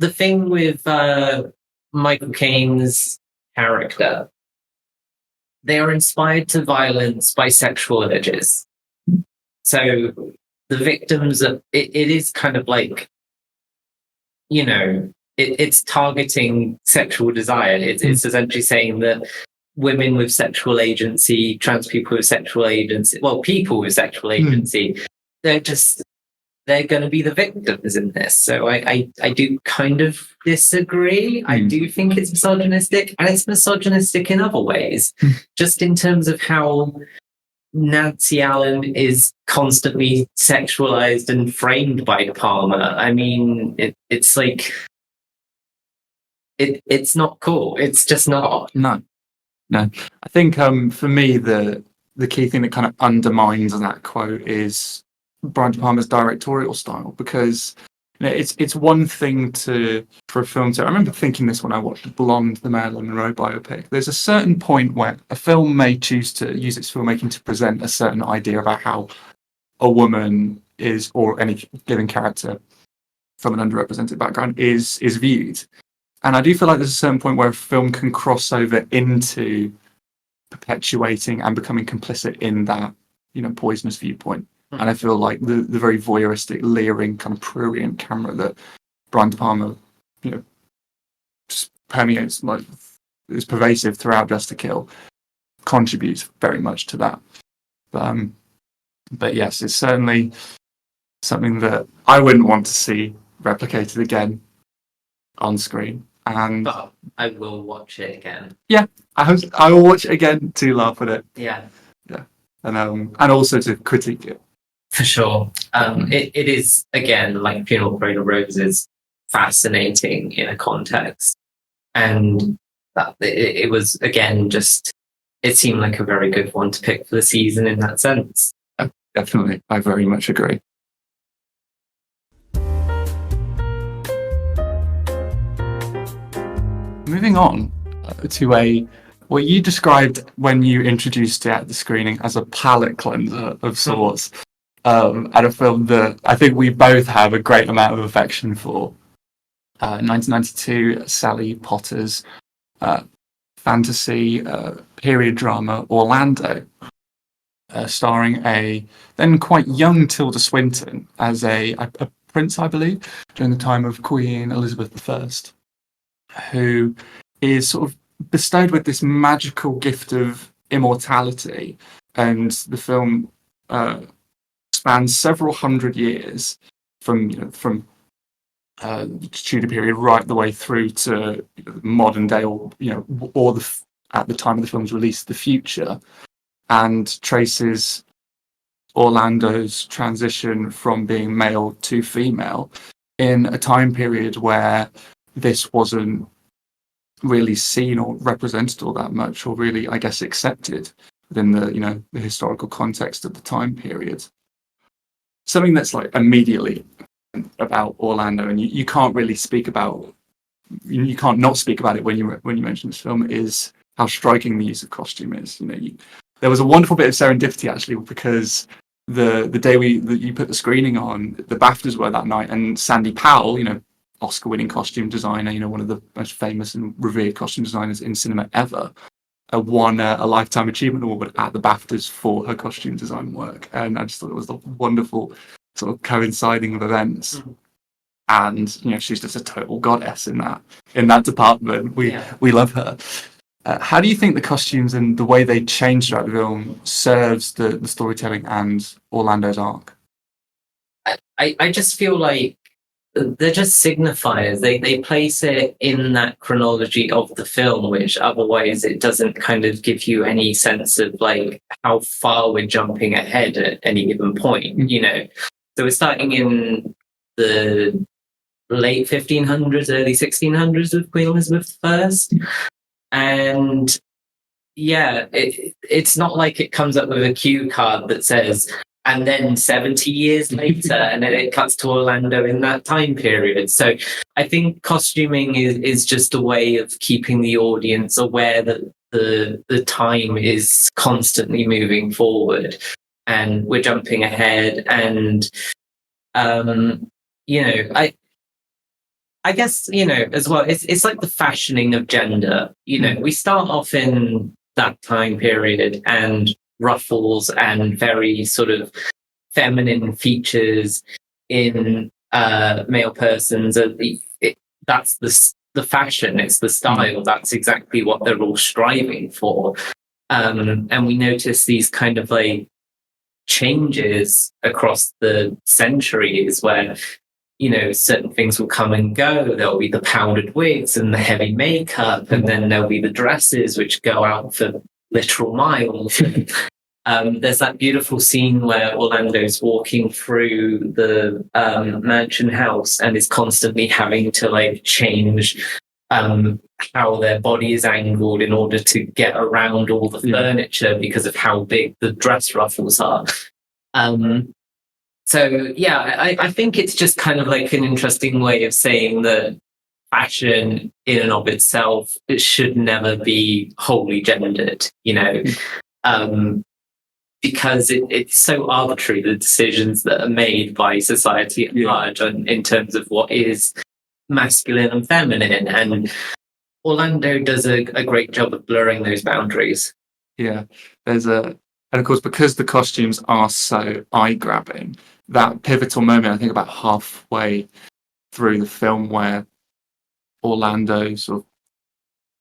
thing with Michael Caine's character, they are inspired to violence by sexual images. So the victims it is kind of like, it's targeting sexual desire. It's essentially saying that women with sexual agency, trans people with sexual agency, people with sexual agency, they're going to be the victims in this. So I do kind of disagree. I do think it's misogynistic, and it's misogynistic in other ways, just in terms of how Nancy Allen is constantly sexualized and framed by De Palma. I mean, it's like, it's not cool. It's just not. No. I think for me, the key thing that kind of undermines that quote is Brian De Palma's directorial style, because it's one thing for a film to. I remember thinking this when I watched Blonde, the Marilyn Monroe biopic. There's a certain point where a film may choose to use its filmmaking to present a certain idea about how a woman is, or any given character from an underrepresented background is viewed. And I do feel like there's a certain point where a film can cross over into perpetuating and becoming complicit in that, poisonous viewpoint. And I feel like the very voyeuristic, leering, kind of prurient camera that Brian De Palma, just permeates, like, is pervasive throughout Just to Kill, contributes very much to that. But yes, it's certainly something that I wouldn't want to see replicated again on screen. And But I will watch it again. Yeah, I will watch it again to laugh at it. Yeah, and also to critique it. for sure. It is, again, like Funeral Parade of Roses, fascinating in a context, and that it was, again, just, it seemed like a very good one to pick for the season in that sense. Definitely, I very much agree. Moving on to what you described when you introduced it at the screening as a palate cleanser of sorts, at a film that I think we both have a great amount of affection for. 1992, Sally Potter's fantasy period drama Orlando, starring a then quite young Tilda Swinton as a prince, I believe, during the time of Queen Elizabeth I, who is sort of bestowed with this magical gift of immortality. And the film spans several hundred years from the Tudor period right the way through to modern day, or at the time of the film's release, the future, and traces Orlando's transition from being male to female in a time period where this wasn't really seen or represented all that much, or really, I guess, accepted within the historical context of the time period. Something that's like immediately about Orlando, and you can't really speak about, you can't not speak about it when you mention this film, is how striking the use of costume is. There was a wonderful bit of serendipity actually, because the day that you put the screening on, the BAFTAs were that night, and Sandy Powell, Oscar-winning costume designer, one of the most famous and revered costume designers in cinema ever, won a Lifetime Achievement Award at the BAFTAs for her costume design work. And I just thought it was a wonderful sort of coinciding of events. And she's just a total goddess in that department. We love her. How do you think the costumes and the way they change throughout the film serves the storytelling and Orlando's arc? I just feel like they're just signifiers. They place it in that chronology of the film, which otherwise it doesn't kind of give you any sense of like how far we're jumping ahead at any given point. So we're starting in the late 1500s, early 1600s with Queen Elizabeth I. And yeah, it's not like it comes up with a cue card that says, and then 70 years later, and then it cuts to Orlando in that time period. So I think costuming is just a way of keeping the audience aware that the time is constantly moving forward and we're jumping ahead. And, I guess, as well, it's like the fashioning of gender. We start off in that time period and ruffles and very sort of feminine features in male persons. That's the fashion, it's the style. That's exactly what they're all striving for. And we notice these kind of like changes across the centuries where certain things will come and go. There'll be the powdered wigs and the heavy makeup, and then there'll be the dresses which go out for literal miles. There's that beautiful scene where Orlando's walking through the mansion house and is constantly having to like change how their body is angled in order to get around all the furniture because of how big the dress ruffles are. So yeah, I think it's just kind of like an interesting way of saying that fashion in and of itself, it should never be wholly gendered, because it's so arbitrary, the decisions that are made by society at large in terms of what is masculine and feminine. And Orlando does a great job of blurring those boundaries. Yeah, and of course, because the costumes are so eye-grabbing, that pivotal moment, I think about halfway through the film, where Orlando sort of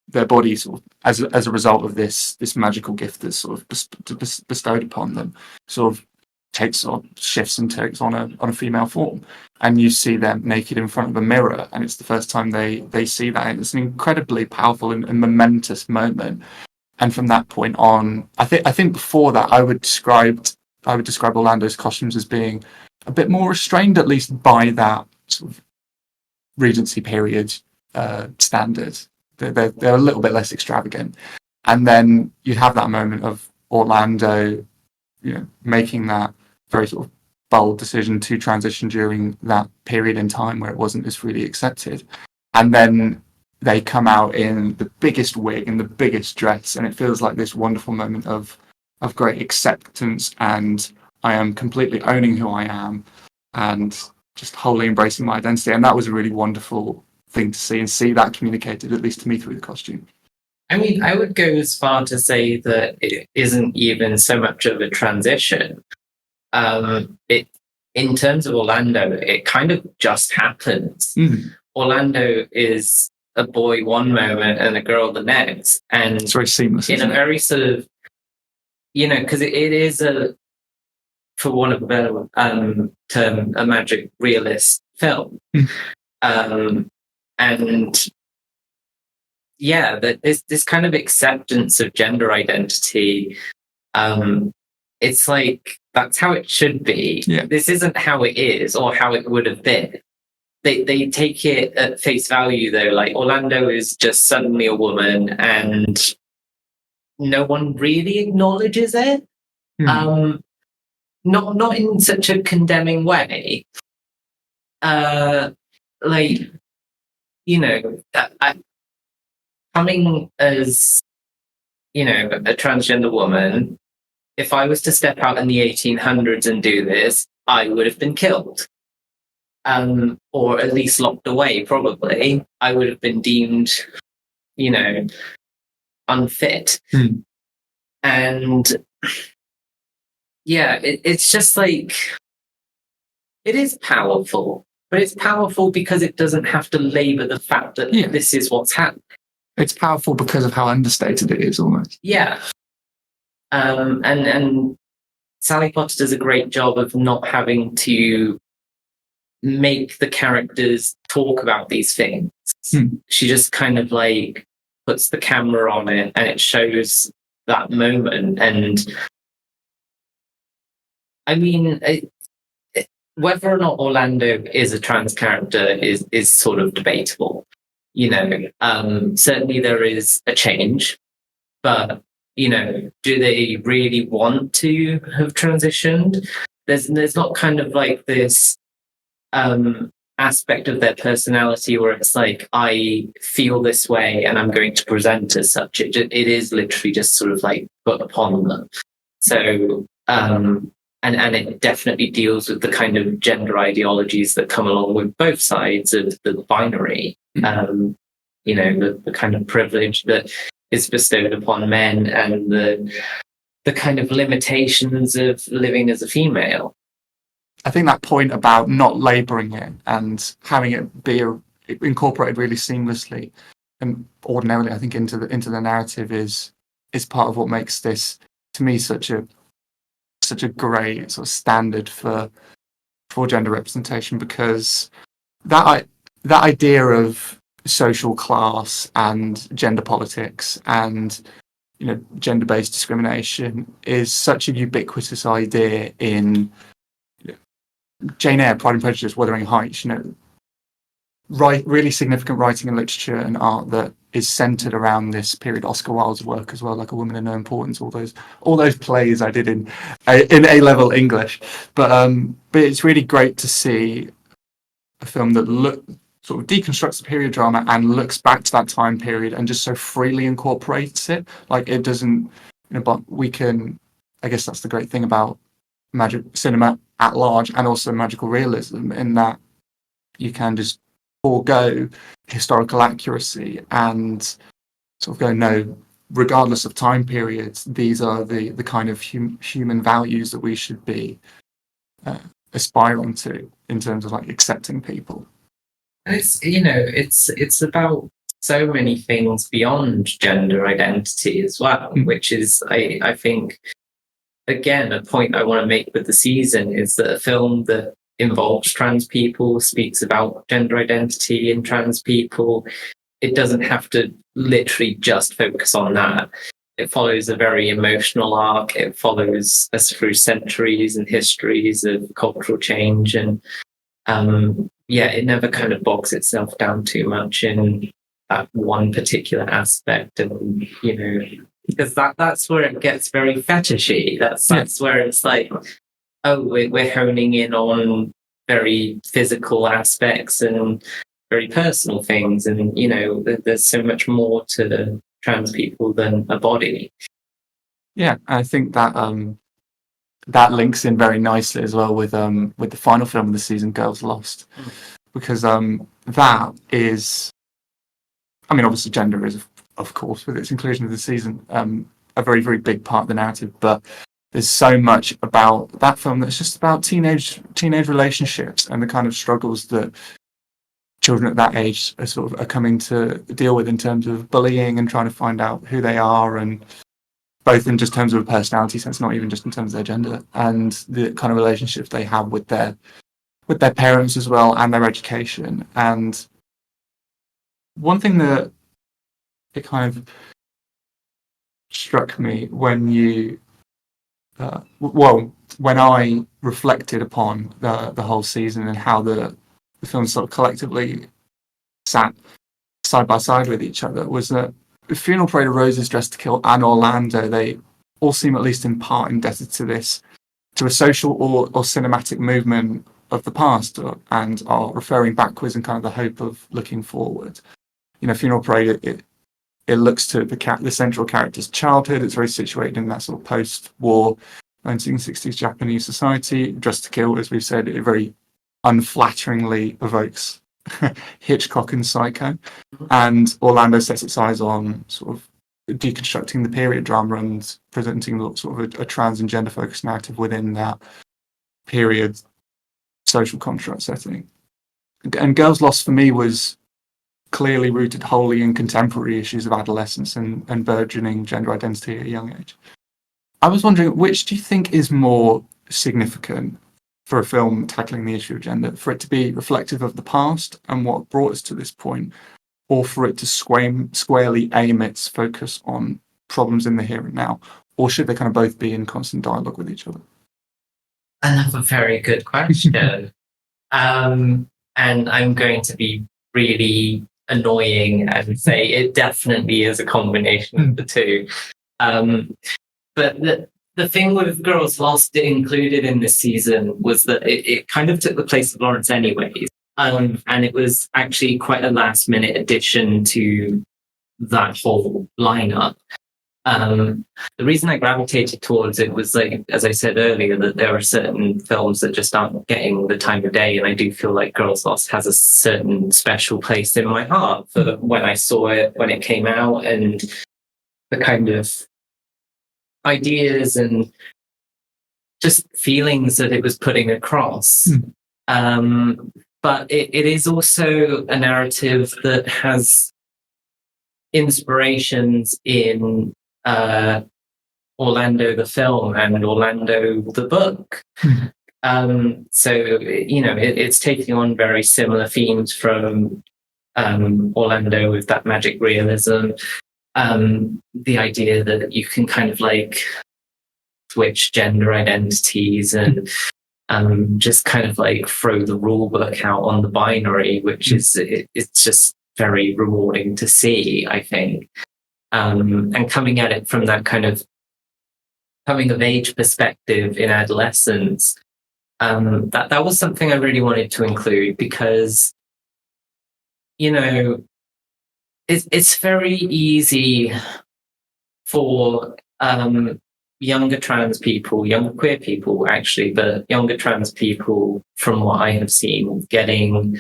their bodies, sort of, as a result of this magical gift that's sort of bestowed upon them, sort of takes on shifts and takes on a female form, and you see them naked in front of a mirror, and it's the first time they see that, and it's an incredibly powerful and momentous moment. And from that point on, I think before that, I would describe Orlando's costumes as being a bit more restrained, at least by that sort of Regency period standard. They're a little bit less extravagant, and then you have that moment of Orlando, making that very sort of bold decision to transition during that period in time where it wasn't as freely accepted, and then they come out in the biggest wig and the biggest dress, and it feels like this wonderful moment of great acceptance, and I am completely owning who I am and just wholly embracing my identity. And that was a really wonderful thing to see, and see that communicated, at least to me, through the costume. I mean, I would go as far to say that it isn't even so much of a transition. It, in terms of Orlando, it kind of just happens. Orlando is a boy one moment and a girl the next, and It's very seamless, in a isn't it? very sort of, because it is for want of a better term, a magic realist film. And yeah, that this kind of acceptance of gender identity, it's like that's how it should be. Yeah. This isn't how it is or how it would have been. They take it at face value, though. Like, Orlando is just suddenly a woman, and no one really acknowledges it. Not in such a condemning way. Coming as, a transgender woman, if I was to step out in the 1800s and do this, I would have been killed. Or at least locked away, probably. I would have been deemed, unfit. And yeah, it's just like, it is powerful, but it's powerful because it doesn't have to labor the fact that this is what's happening. It's powerful because of how understated it is, almost. Yeah. And Sally Potter does a great job of not having to make the characters talk about these things. She just kind of like puts the camera on it, and it shows that moment. And I mean, whether or not Orlando is a trans character is sort of debatable. Certainly there is a change, but do they really want to have transitioned? There's not kind of like this aspect of their personality where it's like, I feel this way and I'm going to present as such. It is literally just sort of like put upon them. So and it definitely deals with the kind of gender ideologies that come along with both sides of the binary. The kind of privilege that is bestowed upon men, and the kind of limitations of living as a female. I think that point about not labouring it and having it be incorporated really seamlessly and ordinarily, I think, into the narrative is part of what makes this, to me, such a great sort of standard for gender representation, because that idea of social class and gender politics and gender-based discrimination is such a ubiquitous idea in Jane Eyre, Pride and Prejudice, Wuthering Heights. Really significant writing and literature and art that is centered around this period. Oscar Wilde's work as well, like A Woman in No Importance. All those plays I did in A-level English, but it's really great to see a film that sort of deconstructs the period drama and looks back to that time period and just so freely incorporates it. Like, it doesn't, but we can. I guess that's the great thing about magic cinema at large, and also magical realism, in that you can just forego historical accuracy and sort of go, no, regardless of time periods, these are the kind of human values that we should be aspiring to in terms of like accepting people. And it's about so many things beyond gender identity as well, which is I think, again, a point I want to make with the season is that a film that involves trans people, speaks about gender identity in trans people, it doesn't have to literally just focus on that. It follows a very emotional arc. It follows us through centuries and histories of cultural change. And it never kind of bogs itself down too much in that one particular aspect. And, because that's where it gets very fetishy. That's where it's like, oh, we're honing in on very physical aspects and very personal things. And, there's so much more to trans people than a body. Yeah, I think that that links in very nicely as well with the final film of the season, Girls Lost, because that is, I mean, obviously gender is, of course, with its inclusion of the season, a very, very big part of the narrative, but there's so much about that film that's just about teenage relationships and the kind of struggles that children at that age are coming to deal with in terms of bullying and trying to find out who they are, and both in just terms of a personality sense, not even just in terms of their gender, and the kind of relationships they have with their parents as well, and their education. And one thing that it kind of struck me when when I reflected upon the whole season and how the film sort of collectively sat side by side with each other, was that the Funeral Parade of Roses, Dressed to Kill, and Orlando, they all seem at least in part indebted to a social or cinematic movement of the past, and are referring backwards and kind of the hope of looking forward. Funeral Parade, it looks to the central character's childhood. It's very situated in that sort of post-war 1960s Japanese society. Dressed to Kill, as we've said, it very unflatteringly evokes Hitchcock and Psycho. And Orlando sets its eyes on sort of deconstructing the period drama and presenting sort of a trans and gender focused narrative within that period social construct setting. And Girls Lost for me was clearly rooted wholly in contemporary issues of adolescence and burgeoning gender identity at a young age. I was wondering, which do you think is more significant for a film tackling the issue of gender, for it to be reflective of the past and what brought us to this point, or for it to squarely aim its focus on problems in the here and now? Or should they kind of both be in constant dialogue with each other? Another very good question. And I'm going to be really annoying and say it definitely is a combination of the two. But the thing with Girls Lost included in this season was that it kind of took the place of Lawrence anyways. And it was actually quite a last minute addition to that whole lineup. The reason I gravitated towards it was, like, as I said earlier, that there are certain films that just aren't getting the time of day. And I do feel like Girls Lost has a certain special place in my heart for when I saw it, when it came out, and the kind of ideas and just feelings that it was putting across. But it is also a narrative that has inspirations in Orlando the film and Orlando the book. So, it's taking on very similar themes from Orlando with that magic realism. The idea that you can kind of like switch gender identities and just kind of like throw the rule book out on the binary, which is it's just very rewarding to see, I think. And coming at it from that kind of coming of age perspective in adolescence, that was something I really wanted to include because, it's very easy for younger trans people, younger queer people actually, but younger trans people, from what I have seen, getting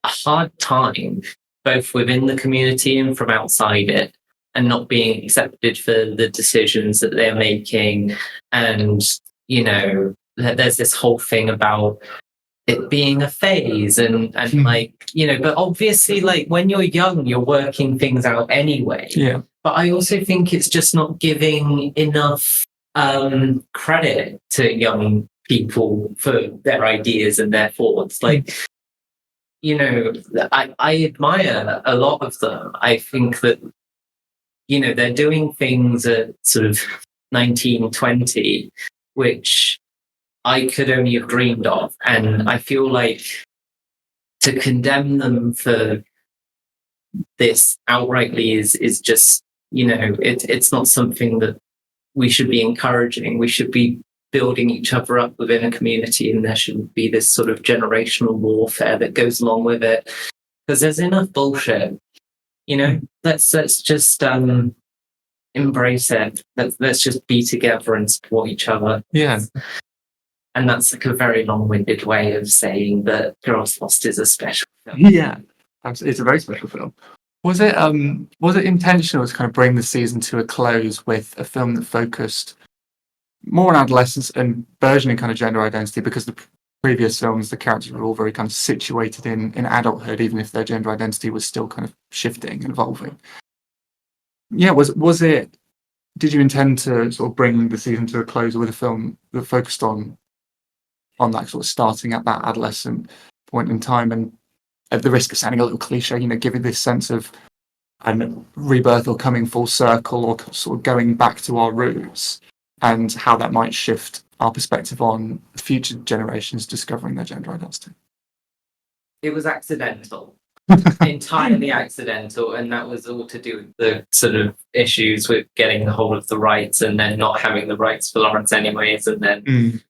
a hard time both within the community and from outside it. and not being accepted for the decisions that they're making. And, you know, there's this whole thing about it being a phase and like, you know, but obviously, like, when you're young, you're working things out anyway. Yeah. But I also think it's just not giving enough credit to young people for their ideas and their thoughts. Like, you know, I admire a lot of them. I think that, you know, they're doing things at sort of 19, 20, which I could only have dreamed of. And I feel like to condemn them for this outrightly is just, you know, it's not something that we should be encouraging. We should be building each other up within a community, and there shouldn't be this sort of generational warfare that goes along with it, because there's enough bullshit. You know, let's just embrace it. Let's just be together and support each other. Yeah. And that's like a very long-winded way of saying that Girls Lost is a special film. Yeah, it's a very special film. Was it intentional to kind of bring the season to a close with a film that focused more on adolescence and burgeoning kind of gender identity, because the previous films, the characters were all very kind of situated in adulthood, even if their gender identity was still kind of shifting and evolving. Yeah, was it? Did you intend to sort of bring the season to a close with a film that focused on that sort of starting at that adolescent point in time, and at the risk of sounding a little cliche, you know, giving this sense of rebirth or coming full circle, or sort of going back to our roots, and how that might shift our perspective on future generations discovering their gender identity? It was accidental. Entirely accidental, and that was all to do with the sort of issues with getting a hold of the rights and then not having the rights for Lawrence anyways, and then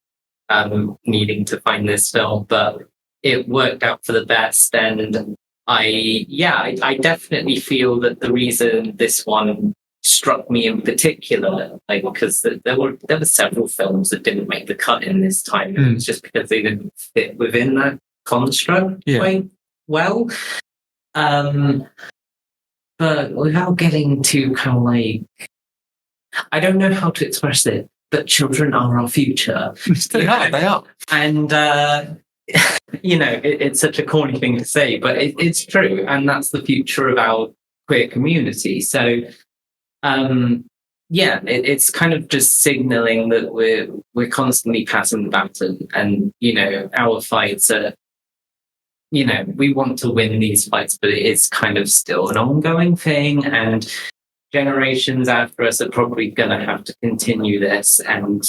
needing to find this film. But it worked out for the best, and I definitely feel that the reason this one struck me in particular, like, because there were several films that didn't make the cut in this time. It was just because they didn't fit within that construct quite well. But without getting too kind of like, I don't know how to express it, but children are our future. They are. And, you know, it's such a corny thing to say, but it's true. And that's the future of our queer community. So, it's kind of just signaling that we're constantly passing the baton, and, you know, our fights are, you know, we want to win these fights, but it is kind of still an ongoing thing, and generations after us are probably going to have to continue this, and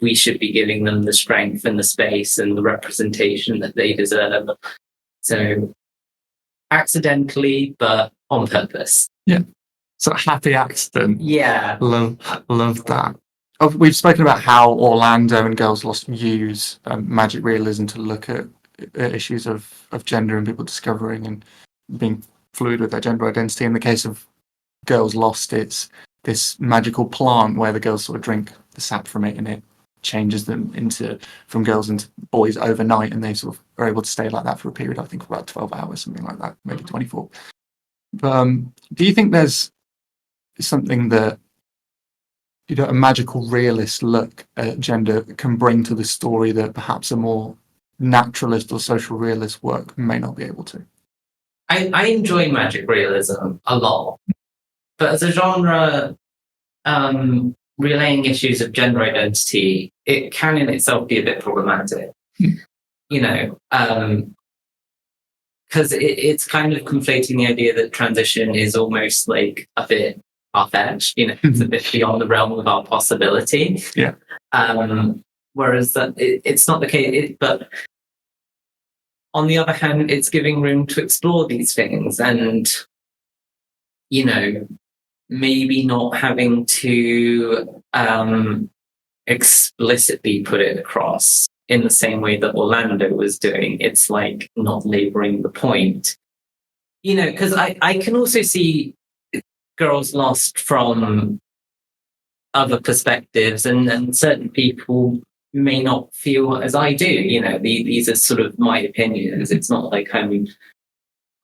we should be giving them the strength and the space and the representation that they deserve. So, accidentally, but on purpose. Yeah. So, happy accident. Yeah. Love that. We've spoken about how Orlando and Girls Lost use magic realism to look at issues of gender and people discovering and being fluid with their gender identity. In the case of Girls Lost, it's this magical plant where the girls sort of drink the sap from it, and it changes them from girls into boys overnight, and they sort of are able to stay like that for a period, I think, of about 12 hours, something like that, maybe 24. But do you think there's something that, you know, a magical realist look at gender can bring to the story that perhaps a more naturalist or social realist work may not be able to? I enjoy magic realism a lot, but as a genre, relaying issues of gender identity, it can in itself be a bit problematic. You know, because it's kind of conflating the idea that transition is almost like a bit far-fetched, you know, it's a bit beyond the realm of our possibility. Yeah. Whereas it's not the case, but on the other hand, it's giving room to explore these things, and, you know, maybe not having to explicitly put it across in the same way that Orlando was doing. It's like not laboring the point, you know, because I can also see Girls Lost from other perspectives, and certain people may not feel as I do. You know, these are sort of my opinions. It's not like I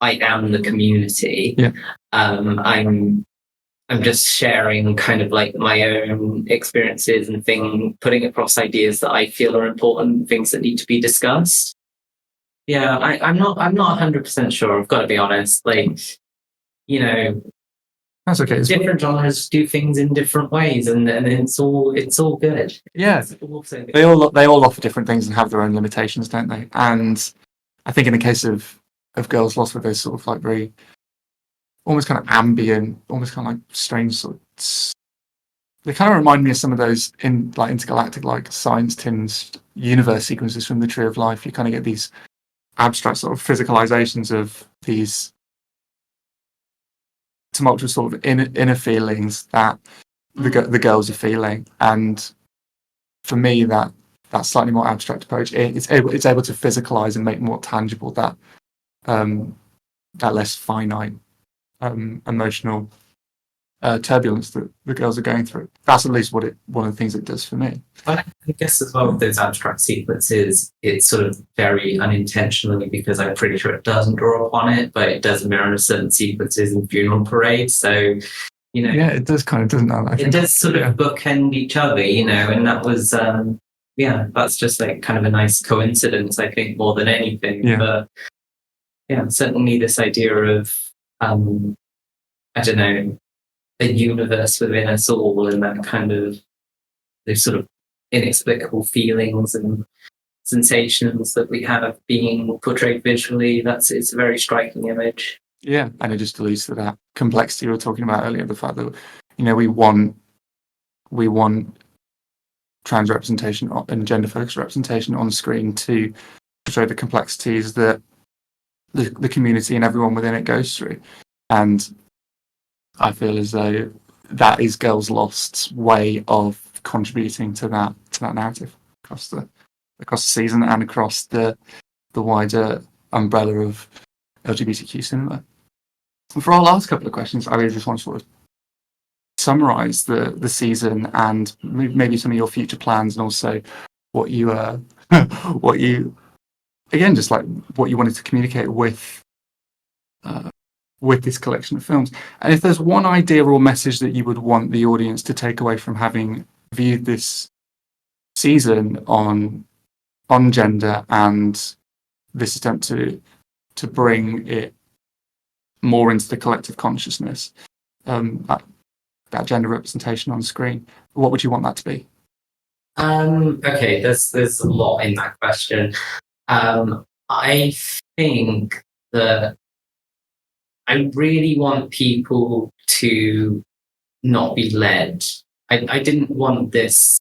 am the community. Yeah. I'm I'm just sharing kind of like my own experiences and putting across ideas that I feel are important, things that need to be discussed. Yeah, I'm not 100% sure. I've got to be honest. Like, you know, That's okay. Different genres do things in different ways, and it's all good. Yeah, It's also good. they all offer different things and have their own limitations, don't they? And I think in the case of Girls Lost, with those sort of like very almost kind of ambient, almost kind of like strange sort of, they kind of remind me of some of those in like intergalactic like science tinged universe sequences from the Tree of Life. You kind of get these abstract sort of physicalizations of these tumultuous sort of inner feelings that the girls are feeling, and for me that slightly more abstract approach, it's able to physicalize and make more tangible that that less finite emotional turbulence that the girls are going through. That's at least one of the things it does for me. I guess as well with those abstract sequences, it's sort of very unintentionally, because I'm pretty sure it doesn't draw upon it, but it does mirror certain sequences in Funeral Parade. So, yeah, it does kind of, doesn't it? It does sort of bookend each other, and that was that's just like kind of a nice coincidence, I think, more than anything. Yeah. But yeah, certainly this idea of I don't know, a universe within us all, and that kind of those sort of inexplicable feelings and sensations that we have being portrayed visually. It's a very striking image. Yeah, and it just alludes to that complexity we were talking about earlier. The fact that we want trans representation and gender focused representation on screen to portray the complexities that the community and everyone within it goes through. And I feel as though that is Girls Lost's way of contributing to that narrative across the season and across the wider umbrella of LGBTQ cinema. And for our last couple of questions, I really just want to sort of summarize the season and maybe some of your future plans, and also what you again, just like what you wanted to communicate with this collection of films. And if there's one idea or message that you would want the audience to take away from having viewed this season on gender and this attempt to bring it more into the collective consciousness, that gender representation on screen, what would you want that to be? Okay, there's a lot in that question. I think that I really want people to not be led. I didn't want this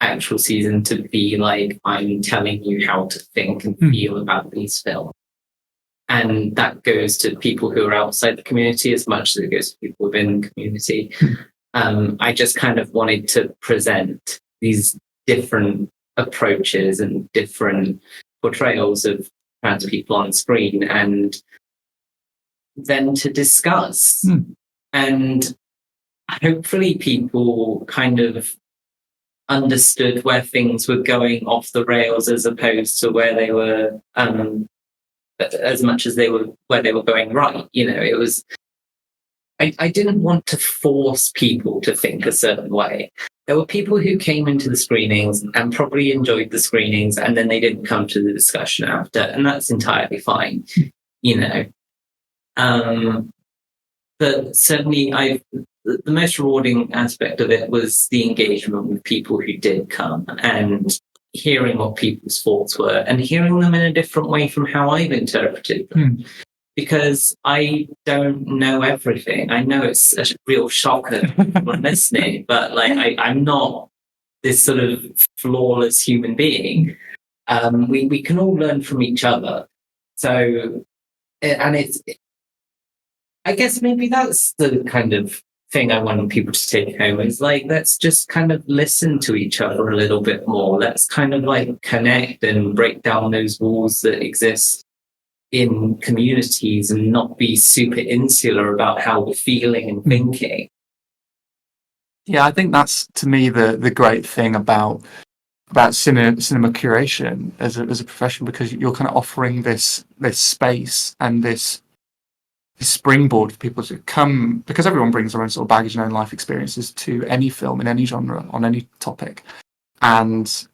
actual season to be like, I'm telling you how to think and feel about these films. And that goes to people who are outside the community as much as it goes to people within the community. I just kind of wanted to present these different approaches and different portrayals of trans people on screen, and then to discuss. And hopefully people kind of understood where things were going off the rails as opposed to where they were, as much as where they were going right. It was, I didn't want to force people to think a certain way. There were people who came into the screenings and probably enjoyed the screenings, and then they didn't come to the discussion after, and that's entirely fine, But certainly the most rewarding aspect of it was the engagement with people who did come and hearing what people's thoughts were and hearing them in a different way from how I've interpreted them. Because I don't know everything. I know it's a real shocker when listening, but I'm not this sort of flawless human being. We can all learn from each other. So, and I guess maybe that's the kind of thing I want people to take home, is let's just kind of listen to each other a little bit more. Let's kind of connect and break down those walls that exist in communities and not be super insular about how we're feeling and thinking. Yeah, I think that's, to me, the great thing about cinema curation as a profession, because you're kind of offering this space and this springboard for people to come, because everyone brings their own sort of baggage and own life experiences to any film in any genre on any topic, and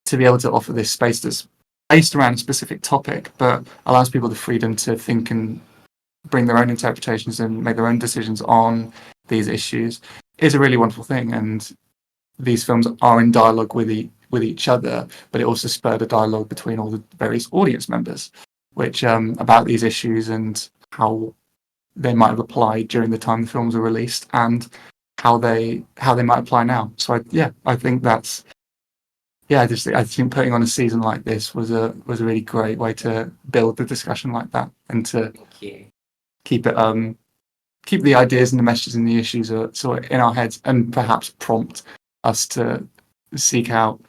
to be able to offer this space that's based around a specific topic but allows people the freedom to think and bring their own interpretations and make their own decisions on these issues is a really wonderful thing. And these films are in dialogue with each other, but it also spurred a dialogue between all the various audience members, which about these issues and how they might have applied during the time the films were released and how they might apply now. So I think that's I think putting on a season like this was a really great way to build the discussion like that and to keep it keep the ideas and the messages and the issues sort of in our heads and perhaps prompt us to seek out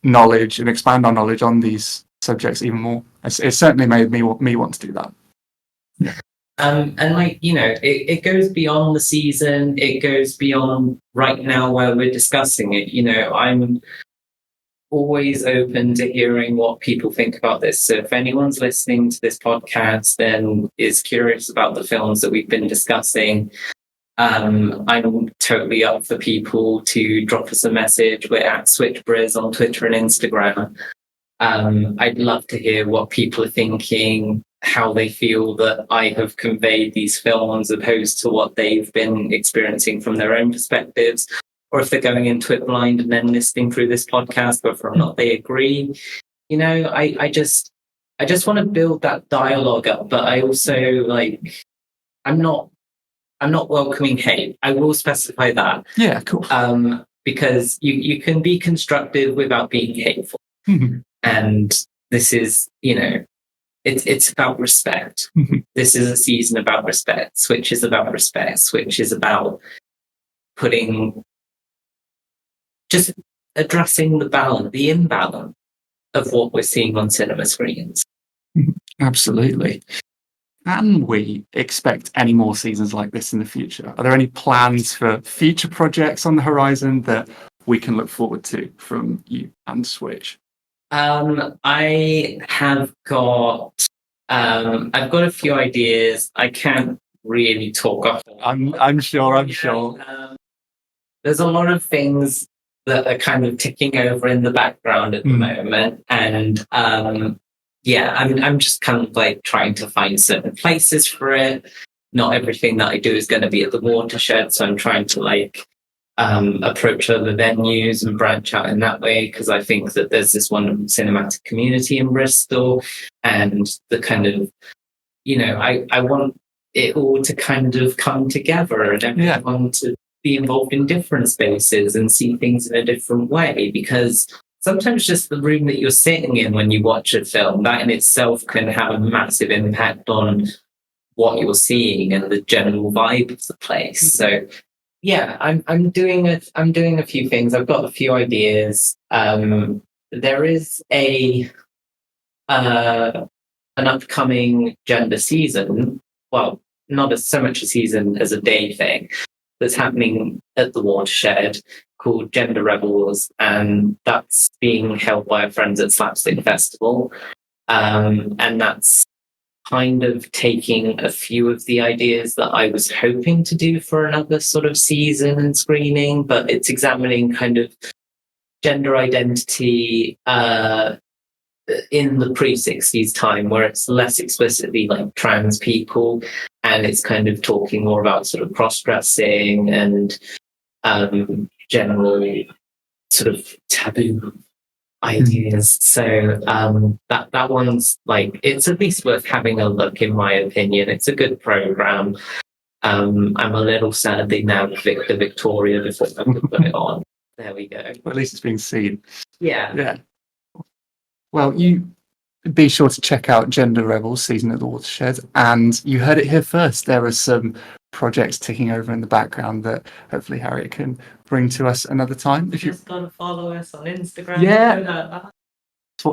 knowledge and expand our knowledge on these subjects even more. It certainly made me want to do that. Yeah. And it goes beyond the season. It goes beyond right now where we're discussing it. I'm always open to hearing what people think about this. So if anyone's listening to this podcast and is curious about the films that we've been discussing, I'm totally up for people to drop us a message. We're at SwitchBriz on Twitter and Instagram. I'd love to hear what people are thinking, how they feel that I have conveyed these films opposed to what they've been experiencing from their own perspectives, or if they're going into it blind and then listening through this podcast, whether or not they agree. I just want to build that dialogue up, but I also I'm not welcoming hate. I will specify that. Yeah, cool. Because you can be constructive without being hateful. Mm-hmm. And this is, it's about respect. Mm-hmm. This is a season about respect. Switch is about respect. Switch is about just addressing the imbalance of what we're seeing on cinema screens. Absolutely. Can we expect any more seasons like this in the future? Are there any plans for future projects on the horizon that we can look forward to from you and Switch? I have got I've got a few ideas. I can't really talk off. I'm sure. There's a lot of things that are kind of ticking over in the background at the moment, and I'm just kind of trying to find certain places for it. Not everything that I do is going to be at the Watershed, so I'm trying to approach other venues and branch out in that way, because I think that there's this wonderful cinematic community in Bristol, and the kind of, I want it all to kind of come together and everyone to be involved in different spaces and see things in a different way, because sometimes just the room that you're sitting in when you watch a film, that in itself can have a massive impact on what you're seeing and the general vibe of the place. So yeah, I'm doing a few things. I've got a few ideas. There is an upcoming gender season. Well, not so much a season as a day thing that's happening at the Watershed called Gender Rebels, and that's being held by our friends at Slapstick Festival. And that's kind of taking a few of the ideas that I was hoping to do for another sort of season and screening, but it's examining kind of gender identity in the pre-60s time, where it's less explicitly trans people, and it's kind of talking more about sort of cross-dressing and general sort of taboo ideas. So that one's it's at least worth having a look, in my opinion. It's a good program. I'm a little sad they now Victor Victoria before I could put it on. There we go. Well, at least it's being seen. Yeah. Well, you be sure to check out Gender Rebels season at the Watershed, and you heard it here first. There are some projects ticking over in the background that hopefully Harriet can bring to us another time. If you've got to follow us on Instagram,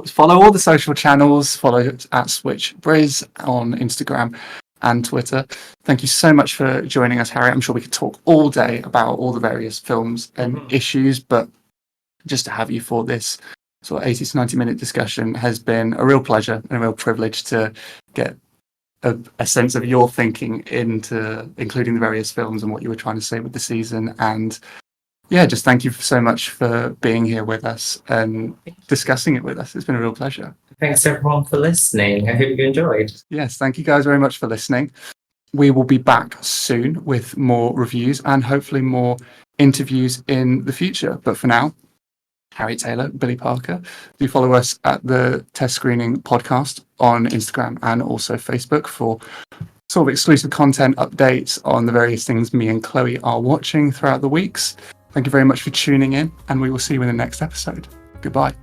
follow all the social channels. Follow at SwitchBriz on Instagram and Twitter. Thank you so much for joining us, Harriet. I'm sure we could talk all day about all the various films and issues, but just to have you for this sort of 80 to 90 minute discussion has been a real pleasure and a real privilege to get a sense of your thinking into including the various films and what you were trying to say with the season. And yeah, just thank you so much for being here with us and discussing it with us. It's been a real pleasure. Thanks everyone for listening. I hope you enjoyed. Yes, thank you guys very much for listening. We will be back soon with more reviews and hopefully more interviews in the future. But for now, Harriet Taylor, Billy Parker. Do follow us at the Test Screening Podcast on Instagram and also Facebook for sort of exclusive content updates on the various things me and Chloe are watching throughout the weeks. Thank you very much for tuning in, and we will see you in the next episode. Goodbye.